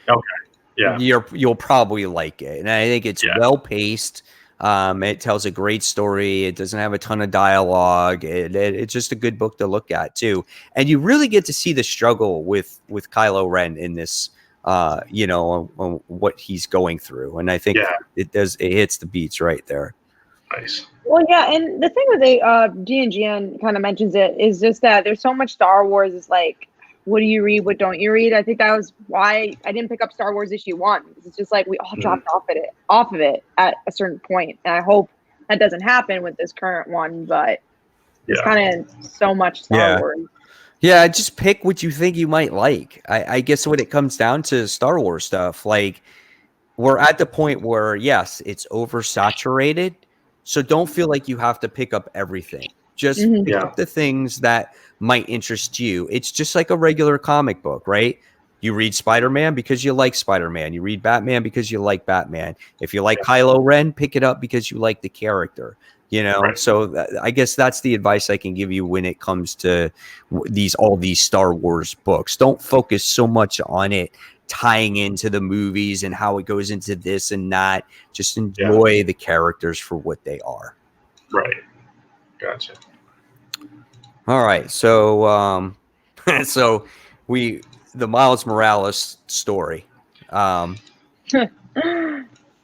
yeah, you'll probably like it, and I think it's well paced. It tells a great story. It doesn't have a ton of dialogue. It's just a good book to look at too, and you really get to see the struggle with Kylo Ren in this. On what he's going through, and I think it hits the beats right there. Nice. Well, yeah, and the thing with the GNGN kind of mentions it is just that there's so much Star Wars is like, what do you read, what don't you read? I think that was why I didn't pick up Star Wars issue 1. It's just like we all dropped off of it at a certain point, and I hope that doesn't happen with this current one. But it's kind of so much Star Wars. Yeah, just pick what you think you might like. I guess when it comes down to Star Wars stuff, like we're at the point where yes, it's oversaturated. So don't feel like you have to pick up everything. Just pick up the things that might interest you. It's just like a regular comic book, right? You read Spider-Man because you like Spider-Man. You read Batman because you like Batman. If you like Kylo Ren, pick it up because you like the character. You know, so I guess that's the advice I can give you when it comes to all these Star Wars books. Don't focus so much on it tying into the movies and how it goes into this and that. Just enjoy the characters for what they are. Right. Gotcha. All right. So, so the Miles Morales story.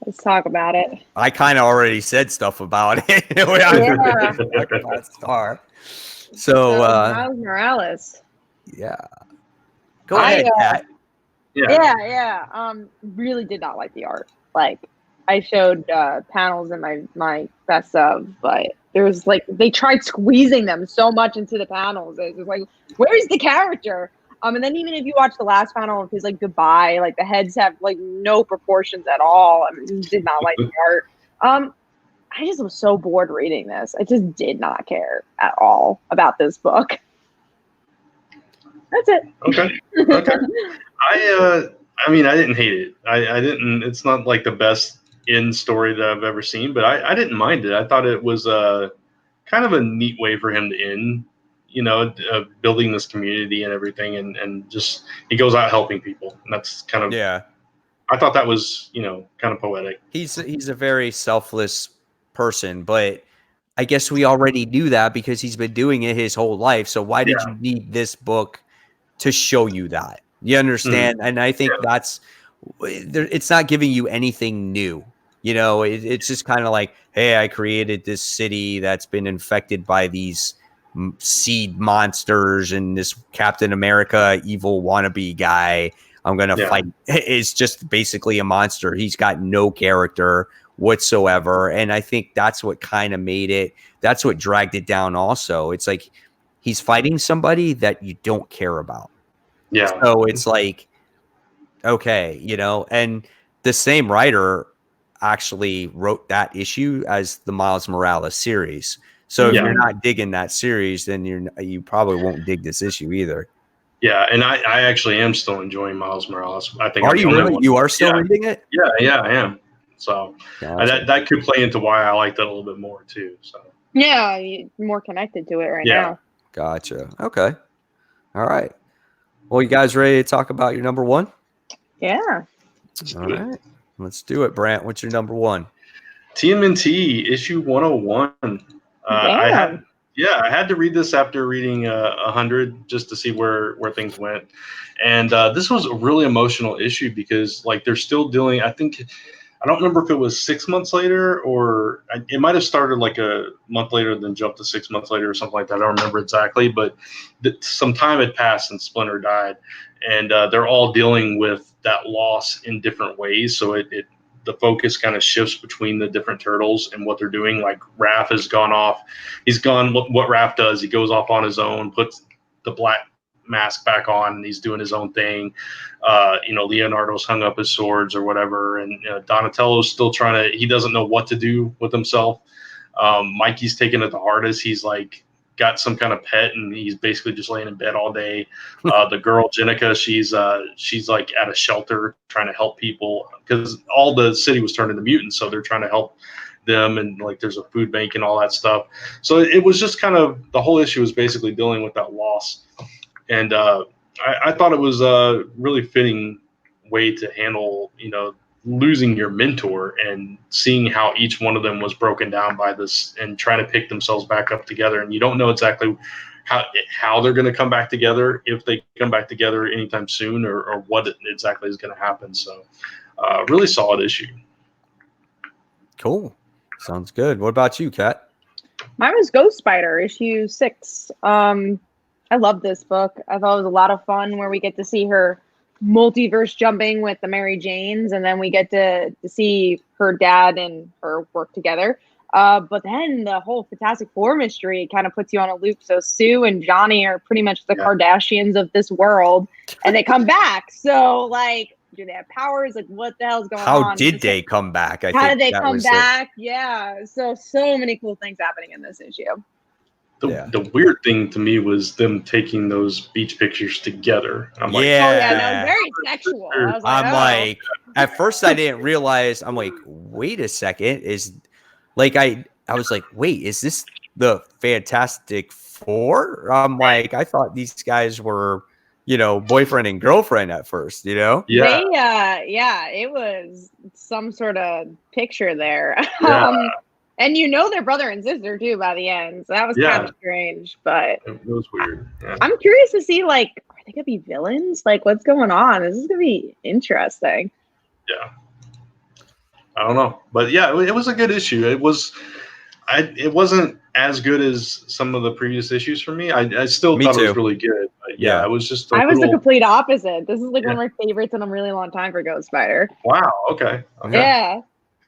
Let's talk about it. I kind of already said stuff about it. About Star. So Miles Morales. Yeah. Go ahead, Kat. Yeah. Really did not like the art. Like I showed panels in my best of, but there was like they tried squeezing them so much into the panels. It was like, where's the character? And then even if you watch the last panel of his like goodbye, like the heads have like no proportions at all. I mean, did not like the art. I just was so bored reading this. I just did not care at all about this book. That's it. Okay. I mean, I didn't hate it. I didn't. It's not like the best end story that I've ever seen, but I didn't mind it. I thought it was kind of a neat way for him to end. You know, building this community and everything, and just he goes out helping people, and that's kind of I thought that was kind of poetic. He's a very selfless person, but I guess we already knew that because he's been doing it his whole life. So why did you need this book to show you that? You understand? And I think it's not giving you anything new. You know, it's just kind of like, hey, I created this city that's been infected by these seed monsters and this Captain America evil wannabe guy. I'm going to fight. It's just basically a monster. He's got no character whatsoever. And I think that's what kind of made it. That's what dragged it down also. It's like he's fighting somebody that you don't care about. Yeah. So it's like, okay, and the same writer actually wrote that issue as the Miles Morales series. So if you're not digging that series, then you probably won't dig this issue either. Yeah, and I actually am still enjoying Miles Morales. I think. Are you really? You are still reading it? Yeah, I am. So that could play into why I liked it a little bit more too. So yeah, you're more connected to it right now. Gotcha. Okay. All right. Well, you guys ready to talk about your number one? Yeah. All right. Let's do it, Brant. What's your number one? TMNT issue 101. I had to read this after reading 100 just to see where things went. And this was a really emotional issue because like they're still dealing, I don't remember if it was 6 months later or it might have started like a month later then jumped to 6 months later or something like that. I don't remember exactly, but some time had passed and Splinter died. And they're all dealing with that loss in different ways. So the focus kind of shifts between the different turtles and what they're doing. Like Raph has gone off. He's gone. What Raph does, he goes off on his own, puts the black mask back on, and he's doing his own thing. Leonardo's hung up his swords or whatever, and Donatello's still trying to. He doesn't know what to do with himself. Mikey's taking it the hardest. He's like got some kind of pet, and he's basically just laying in bed all day. The girl Jenica, she's like at a shelter trying to help people because all the city was turned into mutants, so they're trying to help them, and like there's a food bank and all that stuff. So it was just kind of the whole issue was basically dealing with that loss, and I thought it was a really fitting way to handle losing your mentor and seeing how each one of them was broken down by this and trying to pick themselves back up together. And you don't know exactly how they're going to come back together, if they come back together anytime soon or what exactly is going to happen. So really solid issue. Cool. Sounds good. What about you, Kat? Mine was Ghost Spider, issue 6. I love this book. I thought it was a lot of fun where we get to see her multiverse jumping with the Mary Janes, and then we get to see her dad and her work together. But then the whole Fantastic Four mystery kind of puts you on a loop. So Sue and Johnny are pretty much the Kardashians of this world, and they come back. So, like, do they have powers? Like, what the hell's going on? How did they come back? How did they come back? Yeah. So many cool things happening in this issue. The weird thing to me was them taking those beach pictures together. I'm like, that was very sexual. I'm like, at first I didn't realize. I'm like, wait a second, I was like, wait, is this the Fantastic Four? I'm like, I thought these guys were, boyfriend and girlfriend at first, Yeah. It was some sort of picture there. Yeah. And they're brother and sister too by the end. So that was kind of strange, but it was weird. Yeah. I'm curious to see, like, are they gonna be villains? Like, what's going on? This is gonna be interesting. Yeah. I don't know. But yeah, it was a good issue. It wasn't as good as some of the previous issues for me. I still thought it was really good. But yeah, it was just I was the complete opposite. This is like one of my favorites in a really long time for Ghost Spider. Wow. Okay. Yeah.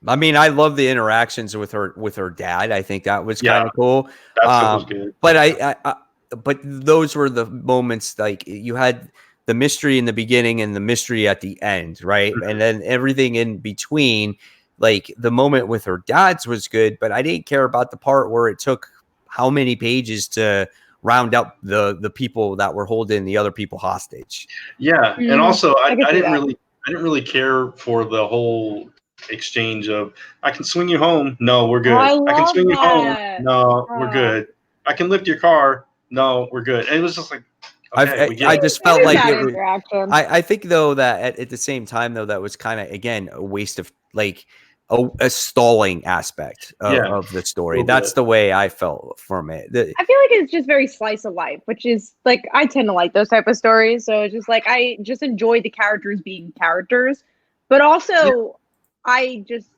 I mean, I love the interactions with her dad. I think that was kind of cool. That was good. But but those were the moments, like, you had the mystery in the beginning and the mystery at the end, right? Mm-hmm. And then everything in between, like the moment with her dad's was good, but I didn't care about the part where it took how many pages to round up the people that were holding the other people hostage. Yeah, and also I didn't really care for the whole exchange of, I can swing you home. No, we're good. I can swing you home. No, we're good. I can lift your car. No, we're good. And it was just like, okay, I just felt like it was, I think though that at the same time though, that was kind of, again, a waste of, like, a stalling aspect of the story. That's the way I felt from it. I feel like it's just very slice of life, which is like, I tend to like those type of stories. So it's just like, I just enjoy the characters being characters, but also I just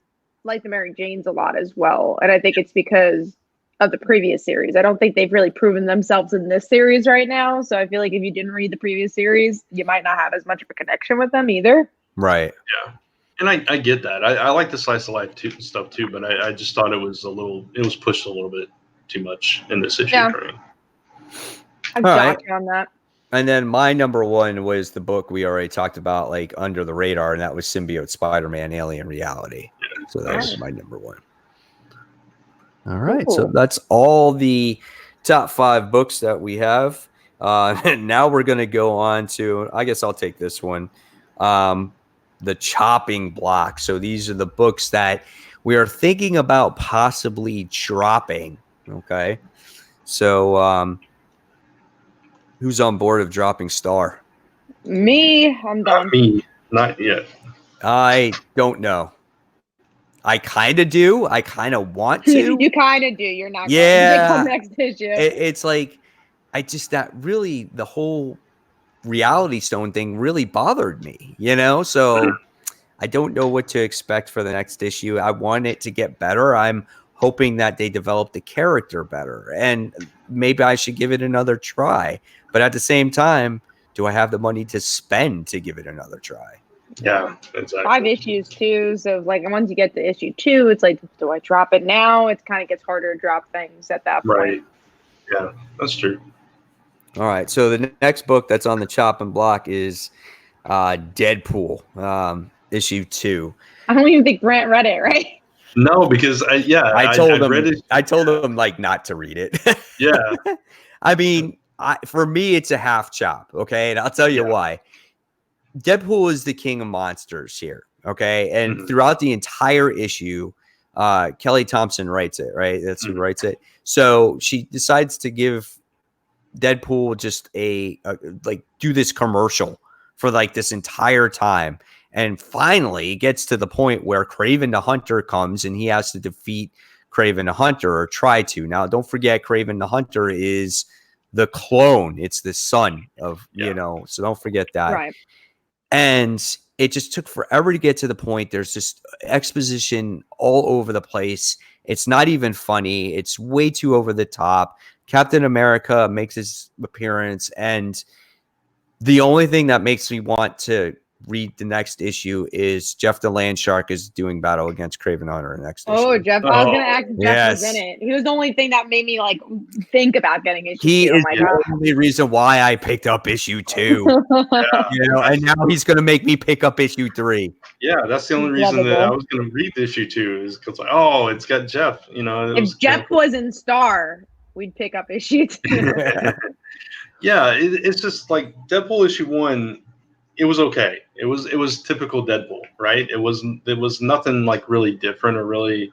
like the Mary Janes a lot as well. And I think it's because of the previous series. I don't think they've really proven themselves in this series right now. So I feel like if you didn't read the previous series, you might not have as much of a connection with them either. Right. Yeah. And I get that. I like the slice of life stuff too, but I just thought it was pushed a little bit too much in this issue for me. I'm got you on that. And then my number one was the book we already talked about, like, under the radar, and that was Symbiote Spider-Man Alien Reality. Yeah, so that was my number one. All right. Cool. So that's all the top 5 books that we have. Now we're going to go on to, I guess I'll take this one. The chopping block. So these are the books that we are thinking about possibly dropping. Okay. So, who's on board of dropping Star? Me. I'm done. Not me. Not yet. I don't know. I kind of do. I kind of want to. You kind of do. You're not. Yeah. Going to next issue. It's like, the whole Reality Stone thing really bothered me, so I don't know what to expect for the next issue. I want it to get better. I'm hoping that they develop the character better, and maybe I should give it another try. But at the same time, do I have the money to spend to give it another try? Yeah, exactly. 5 issues too. So like, once you get to issue 2, it's like, do I drop it now? It kind of gets harder to drop things at that point. Right. Yeah, that's true. All right. So the next book that's on the chopping block is Deadpool, issue 2. I don't even think Grant read it, right? No, because I told him like not to read it. Yeah. I mean, for me, it's a half chop. Okay. And I'll tell you why. Deadpool is the king of monsters here. Okay. And throughout the entire issue, Kelly Thompson writes it, right? That's who writes it. So she decides to give Deadpool just do this commercial for like this entire time. And finally it gets to the point where Kraven the Hunter comes and he has to defeat Kraven the Hunter, or try to. Now, don't forget, Kraven the Hunter is the clone. It's the son of, so don't forget that. Right. And it just took forever to get to the point. There's just exposition all over the place. It's not even funny. It's way too over the top. Captain America makes his appearance, and the only thing that makes me want to read the next issue is Jeff the Land Shark is doing battle against Craven Hunter in the next issue. Jeff! I was gonna ask if Jeff was in it. He was the only thing that made me like think about getting issue 2. He is the only reason why I picked up issue 2. And now he's gonna make me pick up issue 3. Yeah, that's the only reason that I was gonna read issue 2 is because it's got Jeff. If Jeff was in Star, we'd pick up issue 2. Yeah, it's just like Deadpool issue 1. It was okay. It was typical Deadpool, right? It was nothing like really different or really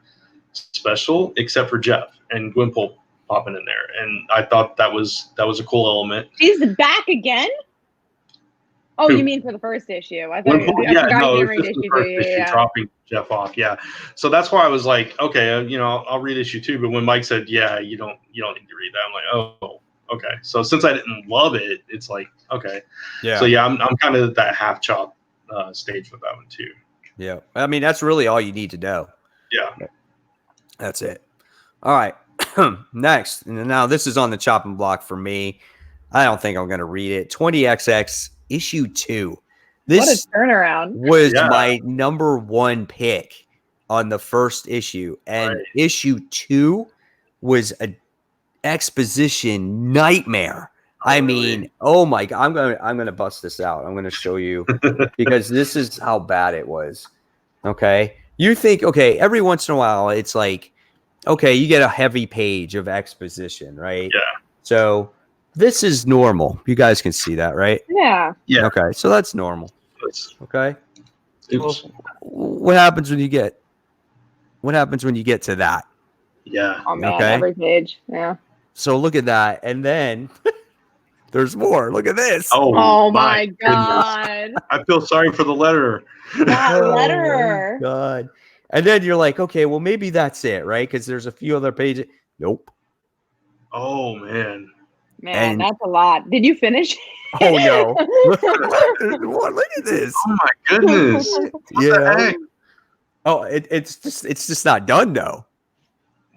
special except for Jeff and Gwynplaine popping in there, and I thought that was a cool element. He's back again. Oh, you mean for the first issue? I thought. Dropping Jeff off. Yeah, so that's why I was like, okay, I'll read issue 2. But when Mike said, yeah, you don't need to read that, I'm like, oh. Okay, so since I didn't love it, it's like, okay. Yeah. So yeah, I'm kind of at that half chop stage with that one too. Yeah, I mean that's really all you need to know. Yeah, that's it. All right, next, and now this is on the chopping block for me. I don't think I'm going to read it. 20XX issue 2. This what a turnaround was my number 1 pick on the first issue, and issue 2 was a exposition nightmare. I mean, oh my God, I'm gonna bust this out. I'm gonna show you because this is how bad it was. Okay, you think every once in a while it's like you get a heavy page of exposition, right? Yeah. So this is normal. You guys can see that, right? Yeah. Okay, so that's normal. Okay. Oops. What happens when you get to that? Yeah. Oh man, every page. Yeah. So look at that, and then there's more. Look at this. Oh my God! I feel sorry for the letterer. That letterer. God. And then you're like, okay, well maybe that's it, right? Because there's a few other pages. Nope. Oh man. Man, that's a lot. Did you finish? Oh no. Look at this. Oh my goodness. Yeah. Oh, it's just not done though.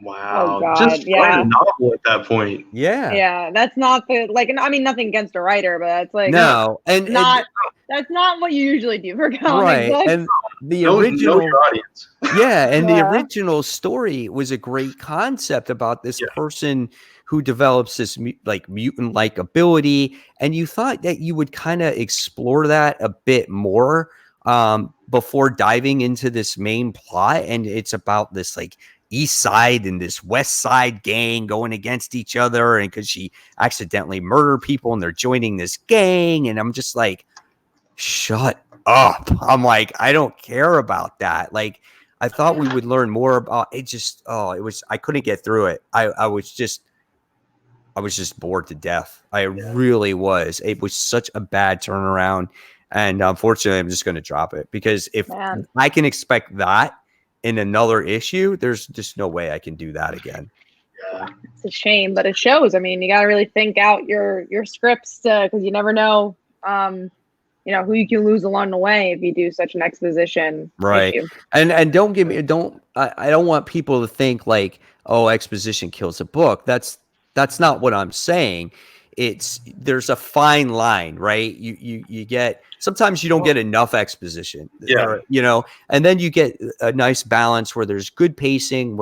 Wow. Oh, God. Just write a novel at that point. Yeah. Yeah, that's not nothing against a writer, but that's like that's not what you usually do for comic books. And the original know your audience. The original story was a great concept about this person who develops this mutant-like ability, and you thought that you would kind of explore that a bit more before diving into this main plot. And it's about this East Side and this West Side gang going against each other, and because she accidentally murdered people and they're joining this gang, and I'm just like, shut up. I'm like, I don't care about that. I thought we would learn more about it. Just I couldn't get through it. I was just bored to death. I really was. It was such a bad turnaround, and unfortunately I'm just going to drop it, because if I can expect that in another issue, there's just no way I can do that again. Yeah. It's a shame, but it shows. I mean, you got to really think out your scripts, because you never know, who you can lose along the way if you do such an exposition. Right. issue. And I don't want people to think exposition kills a book. That's not what I'm saying. There's a fine line, right? You get, sometimes you don't get enough exposition, and then you get a nice balance where there's good pacing,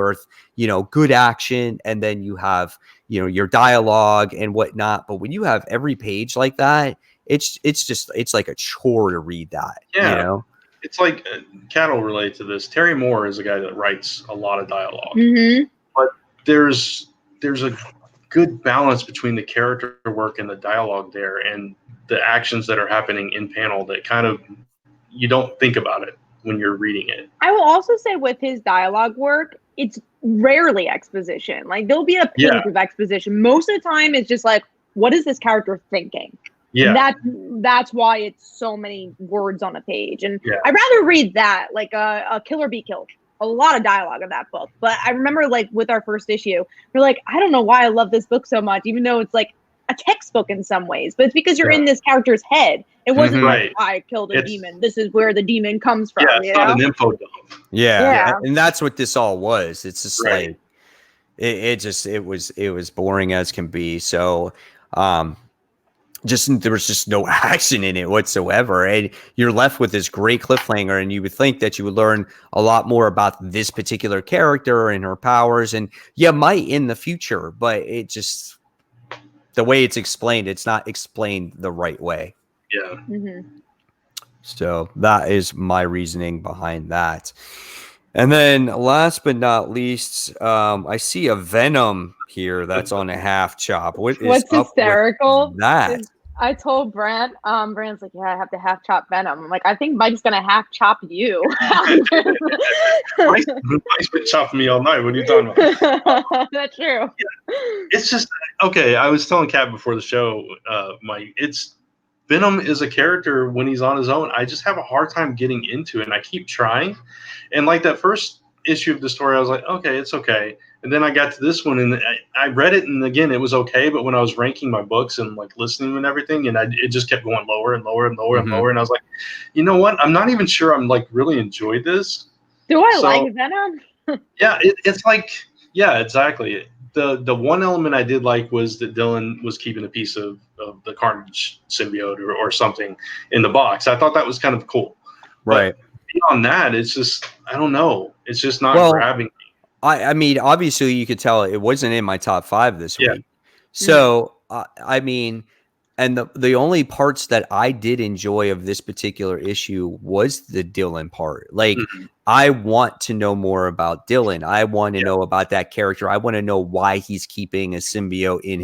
good action, and then you have, your dialogue and whatnot. But when you have every page like that, it's like a chore to read that. Yeah. It's like Cat will relate to this. Terry Moore is a guy that writes a lot of dialogue, but there's a good balance between the character work and the dialogue there, and the actions that are happening in panel that kind of, you don't think about it when you're reading it. I will also say with his dialogue work, it's rarely exposition. There'll be a page of exposition. Most of the time it's just what is this character thinking? Yeah. That's why it's so many words on a page. And I'd rather read that, a Kill or Be Killed. A lot of dialogue in that book. But I remember with our first issue, we're I don't know why I love this book so much, even though it's a textbook in some ways, but it's because you're in this character's head. It wasn't like, I killed a demon. This is where the demon comes from. Yeah, it's not an info dump. Yeah, and that's what this all was. It's just like it was boring as can be. So there was just no action in it whatsoever, and you're left with this great cliffhanger, and you would think that you would learn a lot more about this particular character and her powers, and you might in the future, but it just, the way it's explained, it's not explained the right way. Yeah. So that is my reasoning behind that. And then last but not least, I see a Venom here that's on a half chop. What's hysterical? That I told Brant, Brant's like, yeah, I have to half chop Venom. I'm like, I think Mike's gonna half chop you. Mike's been chopping me all night. What are you talking about? That's true. Yeah. It's just, okay, I was telling Kat before the show, Mike, Venom is a character when he's on his own, I just have a hard time getting into it, and I keep trying. And like that first issue of the story, I was like, okay, it's okay. And then I got to this one, and I read it, and again, it was okay. But when I was ranking my books and like listening and everything, and it just kept going lower and lower and lower and lower. And I was like, you know what? I'm not even sure I'm like really enjoyed this. Do I like Venom? Yeah, it's like, yeah, exactly. The one element I did like was that Dylan was keeping a piece of the Carnage symbiote or something in the box. I thought that was kind of cool. Right. But beyond that, it's just, I don't know. It's just not grabbing me. I mean, obviously you could tell it wasn't in my top 5 this week. So, I mean, and the only parts that I did enjoy of this particular issue was the Dylan part. Like, I want to know more about Dylan. I want to know about that character. I want to know why he's keeping a symbiote in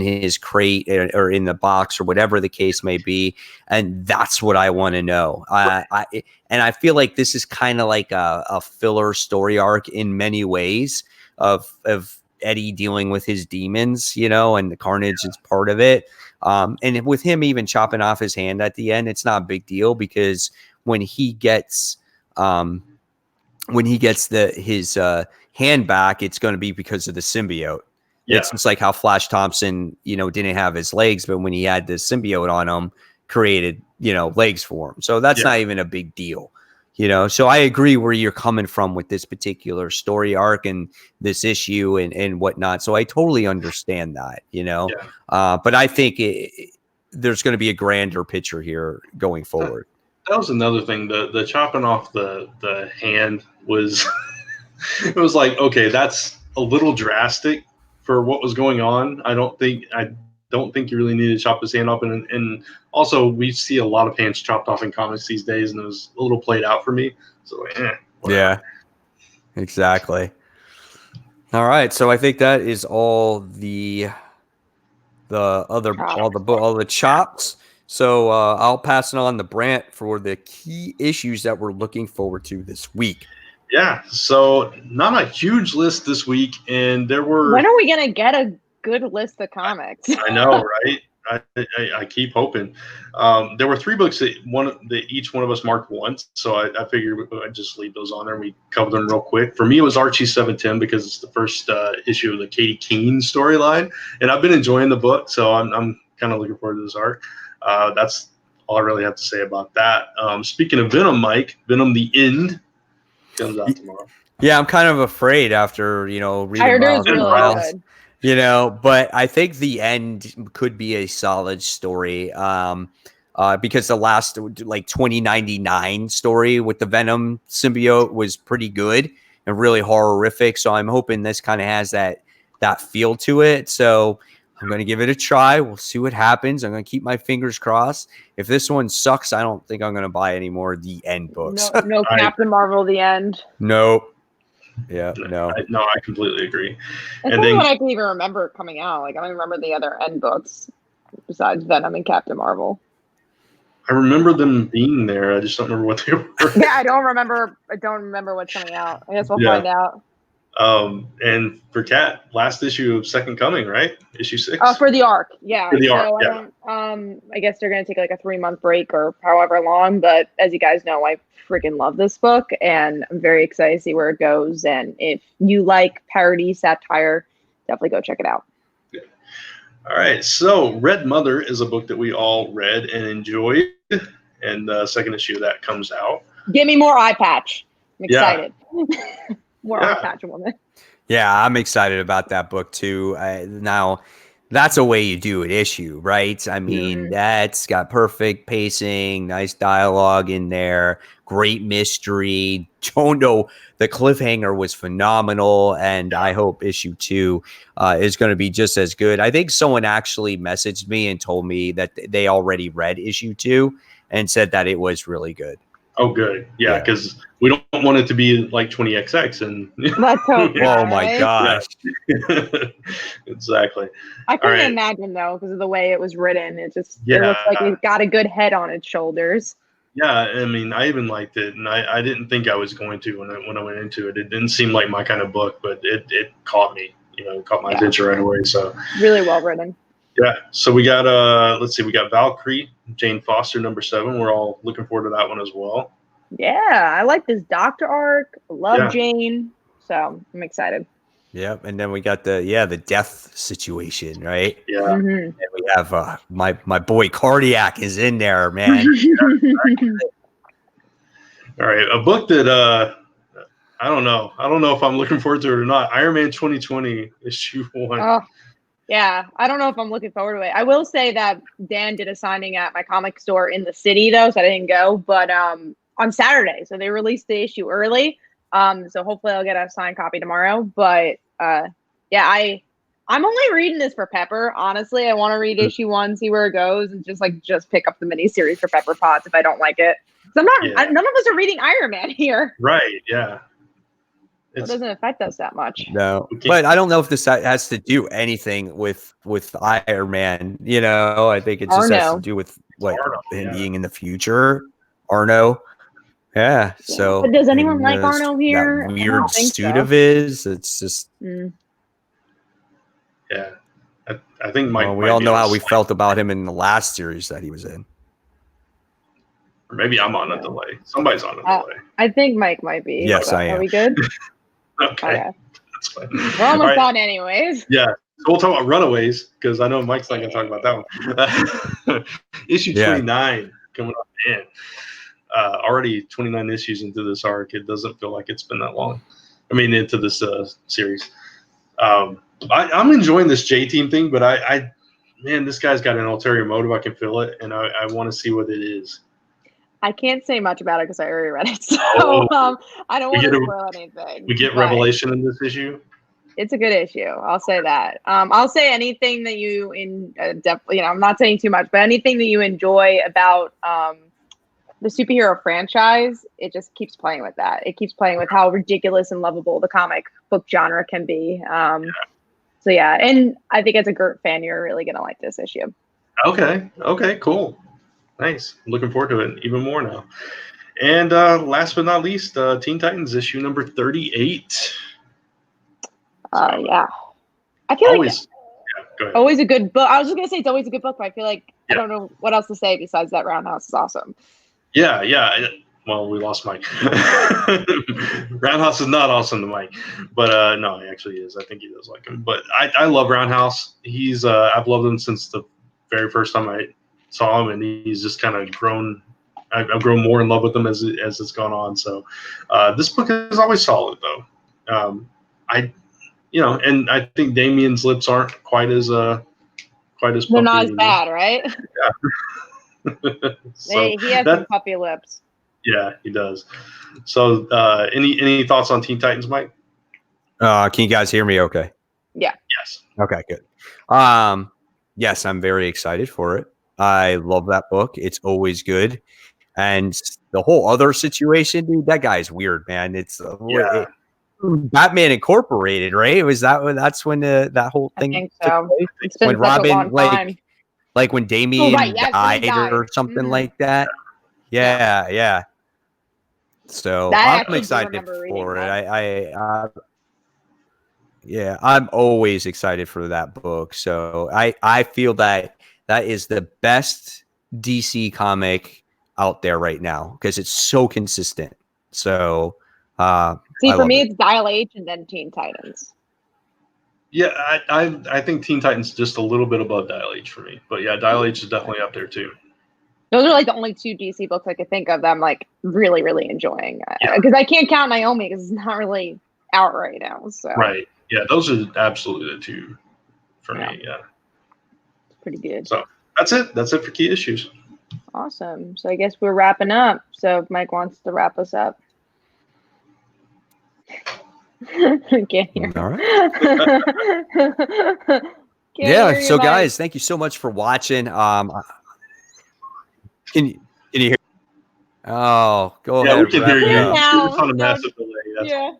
his crate or in the box or whatever the case may be. And that's what I want to know. And I feel like this is kind of like a filler story arc in many ways of Eddie dealing with his demons, and the Carnage is part of it. And with him even chopping off his hand at the end, it's not a big deal because when he gets his hand back, it's going to be because of the symbiote. Yeah. It's just like how Flash Thompson, didn't have his legs, but when he had the symbiote on him, created, legs for him. So that's not even a big deal, So I agree where you're coming from with this particular story arc and this issue and whatnot. So I totally understand that, but I think there's going to be a grander picture here going forward. That was another thing. The chopping off the hand was, it was like, okay, that's a little drastic for what was going on. I don't think you really need to chop his hand off. And also we see a lot of hands chopped off in comics these days, and it was a little played out for me. So yeah, exactly. All right. So I think that is all the chops. So I'll pass it on to Brant for the key issues that we're looking forward to this week. Yeah, so not a huge list this week, and there were... When are we going to get a good list of comics? I know, right? I keep hoping. There were 3 books that each one of us marked once, so I figured I'd just leave those on there and we cover them real quick. For me, it was Archie 710 because it's the first issue of the Katie Keene storyline, and I've been enjoying the book, so I'm kind of looking forward to this arc. That's all I really have to say about that. Speaking of Venom, Mike, Venom the End comes out tomorrow. Yeah, I'm kind of afraid after, reading Miles Morales, but I think the end could be a solid story because the last, like, 2099 story with the Venom symbiote was pretty good and really horrific. So I'm hoping this kind of has that feel to it. So I'm going to give it a try. We'll see what happens. I'm going to keep my fingers crossed. If this one sucks, I don't think I'm going to buy any more of the End books. No Captain Marvel, the End. Nope. Yeah, no. I completely agree. That's only what I can even remember coming out. Like, I don't remember the other End books besides Venom and Captain Marvel. I remember them being there. I just don't remember what they were. Yeah, I don't remember what's coming out. I guess we'll find out. And for Kat, last issue of Second Coming, right? Issue 6. Oh, for the arc, yeah. For the arc, I guess they're gonna take like a 3-month break or however long. But as you guys know, I freaking love this book, and I'm very excited to see where it goes. And if you like parody satire, definitely go check it out. All right, so Red Mother is a book that we all read and enjoyed, and the second issue of that comes out. Give me more eye patch. I'm excited. More eye patch woman. Yeah, I'm excited about that book too. Now, that's a way you do an issue, right? I mean, that's got perfect pacing, nice dialogue in there, great mystery. Don't know, the cliffhanger was phenomenal, and I hope issue 2 is going to be just as good. I think someone actually messaged me and told me that they already read issue 2 and said that it was really good. Oh, good. Yeah, because we don't want it to be like 20XX. And let's hope. Oh my gosh. Exactly. I couldn't imagine though, because of the way it was written. It just it looks like it's got a good head on its shoulders. Yeah, I mean, I even liked it, and I didn't think I was going to when I went into it. It didn't seem like my kind of book, but it caught me. It caught my attention right away. So really well written. Yeah. So we got let's see, we got Valkyrie, Jane Foster, #7. We're all looking forward to that one as well. Yeah, I like this Doctor arc. I love Jane, so I'm excited. Yep, and then we got the death situation, right? Yeah. And we have my boy Cardiac is in there, man. All right, a book that I don't know if I'm looking forward to it or not. Iron Man 2020 issue 1. Oh, yeah, I don't know if I'm looking forward to it. I will say that Dan did a signing at my comic store in the city though, so I didn't go. But on Saturday, so they released the issue early. So hopefully I'll get a signed copy tomorrow. But yeah, I'm only reading this for Pepper. Honestly, I want to read issue 1, see where it goes, and just pick up the miniseries for Pepper Potts if I don't like it. So none of us are reading Iron Man here. Right? Yeah. It doesn't affect us that much. No, but I don't know if this has to do anything with Iron Man. I think it just has to do with him being in the future. Arno. Yeah. So, but does anyone like Arno here? That weird suit of his. It's just. Yeah, I think Mike. Well, we all know how we felt about him in the last series that he was in. Or maybe I'm on a delay. Somebody's on a delay. I think Mike might be. Yes, I am. Are we good? Okay. That's fine. We're almost done anyways. Yeah. So we'll talk about Runaways because I know Mike's not going to talk about that one. Issue 29 coming up in. Already 29 issues into this arc. It doesn't feel like it's been that long. I mean, into this series. I'm enjoying this J-Team thing, but man, this guy's got an ulterior motive. I can feel it, and I want to see what it is. I can't say much about it because I already read it, so I don't want to spoil anything. We get revelation in this issue. It's a good issue. I'll say that. I'll say anything that you I'm not saying too much, but anything that you enjoy about the superhero franchise, it just keeps playing with that. It keeps playing with how ridiculous and lovable the comic book genre can be. So yeah, and I think as a Gert fan, you're really gonna like this issue. Okay, cool. Nice. I'm looking forward to it even more now. And last but not least, Teen Titans issue number 38. Yeah. I feel always, always a good book. I was just going to say it's always a good book, but I feel like I don't know what else to say besides that Roundhouse is awesome. Yeah. Well, we lost Mike. Roundhouse is not awesome to Mike. But no, he actually is. I think he does like him. But I love Roundhouse. He's I've loved him since the very first time I saw him, and he's just kind of grown. I've grown more in love with him as it's gone on. So this book is always solid, though. And I think Damien's lips aren't quite as puffy. They're not as bad, right? Yeah. So he has some puffy lips. Yeah, he does. So any thoughts on Teen Titans, Mike? Can you guys hear me? Okay. Yeah. Yes. Okay. Good. Yes, I'm very excited for it. I love that book. It's always good. And the whole other situation, dude, that guy's weird, man. It's Batman Incorporated, right? That's when that whole thing. I think so. It's been when Robin, like when Damien died or something like that. Yeah. So I'm excited for it. I'm always excited for that book. So I feel that is the best DC comic out there right now because it's so consistent. So for me, it's Dial H and then Teen Titans. Yeah, I think Teen Titans just a little bit above Dial H for me, but yeah, Dial H is definitely up there too. Those are like the only 2 DC books I could think of that I'm like really, really enjoying. Because I can't count Naomi because it's not really out right now. So right, yeah, those are absolutely the 2 for me. Yeah, it's pretty good. So that's it. That's it for key issues. Awesome. So I guess we're wrapping up. So if Mike wants to wrap us up. Can't hear. All right. Yeah. So guys, thank you so much for watching. Can you hear? Oh, go ahead. Yeah, we can hear you now. It's on a massive delay. Yeah.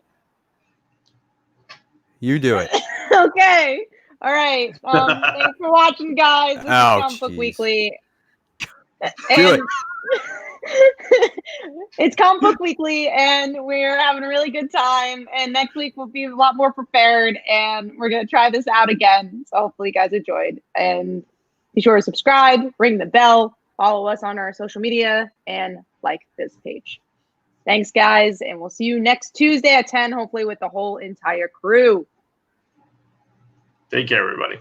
You do it. Okay. All right. Thanks for watching, guys. This is Comic Book Weekly. Do it. It's Comic Book Weekly, and we're having a really good time. And next week we'll be a lot more prepared, and we're gonna try this out again. So hopefully you guys enjoyed. And be sure to subscribe, ring the bell, follow us on our social media, and like this page. Thanks, guys, and we'll see you next Tuesday at 10, hopefully with the whole entire crew. Take care, everybody.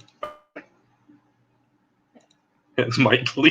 It's Mike.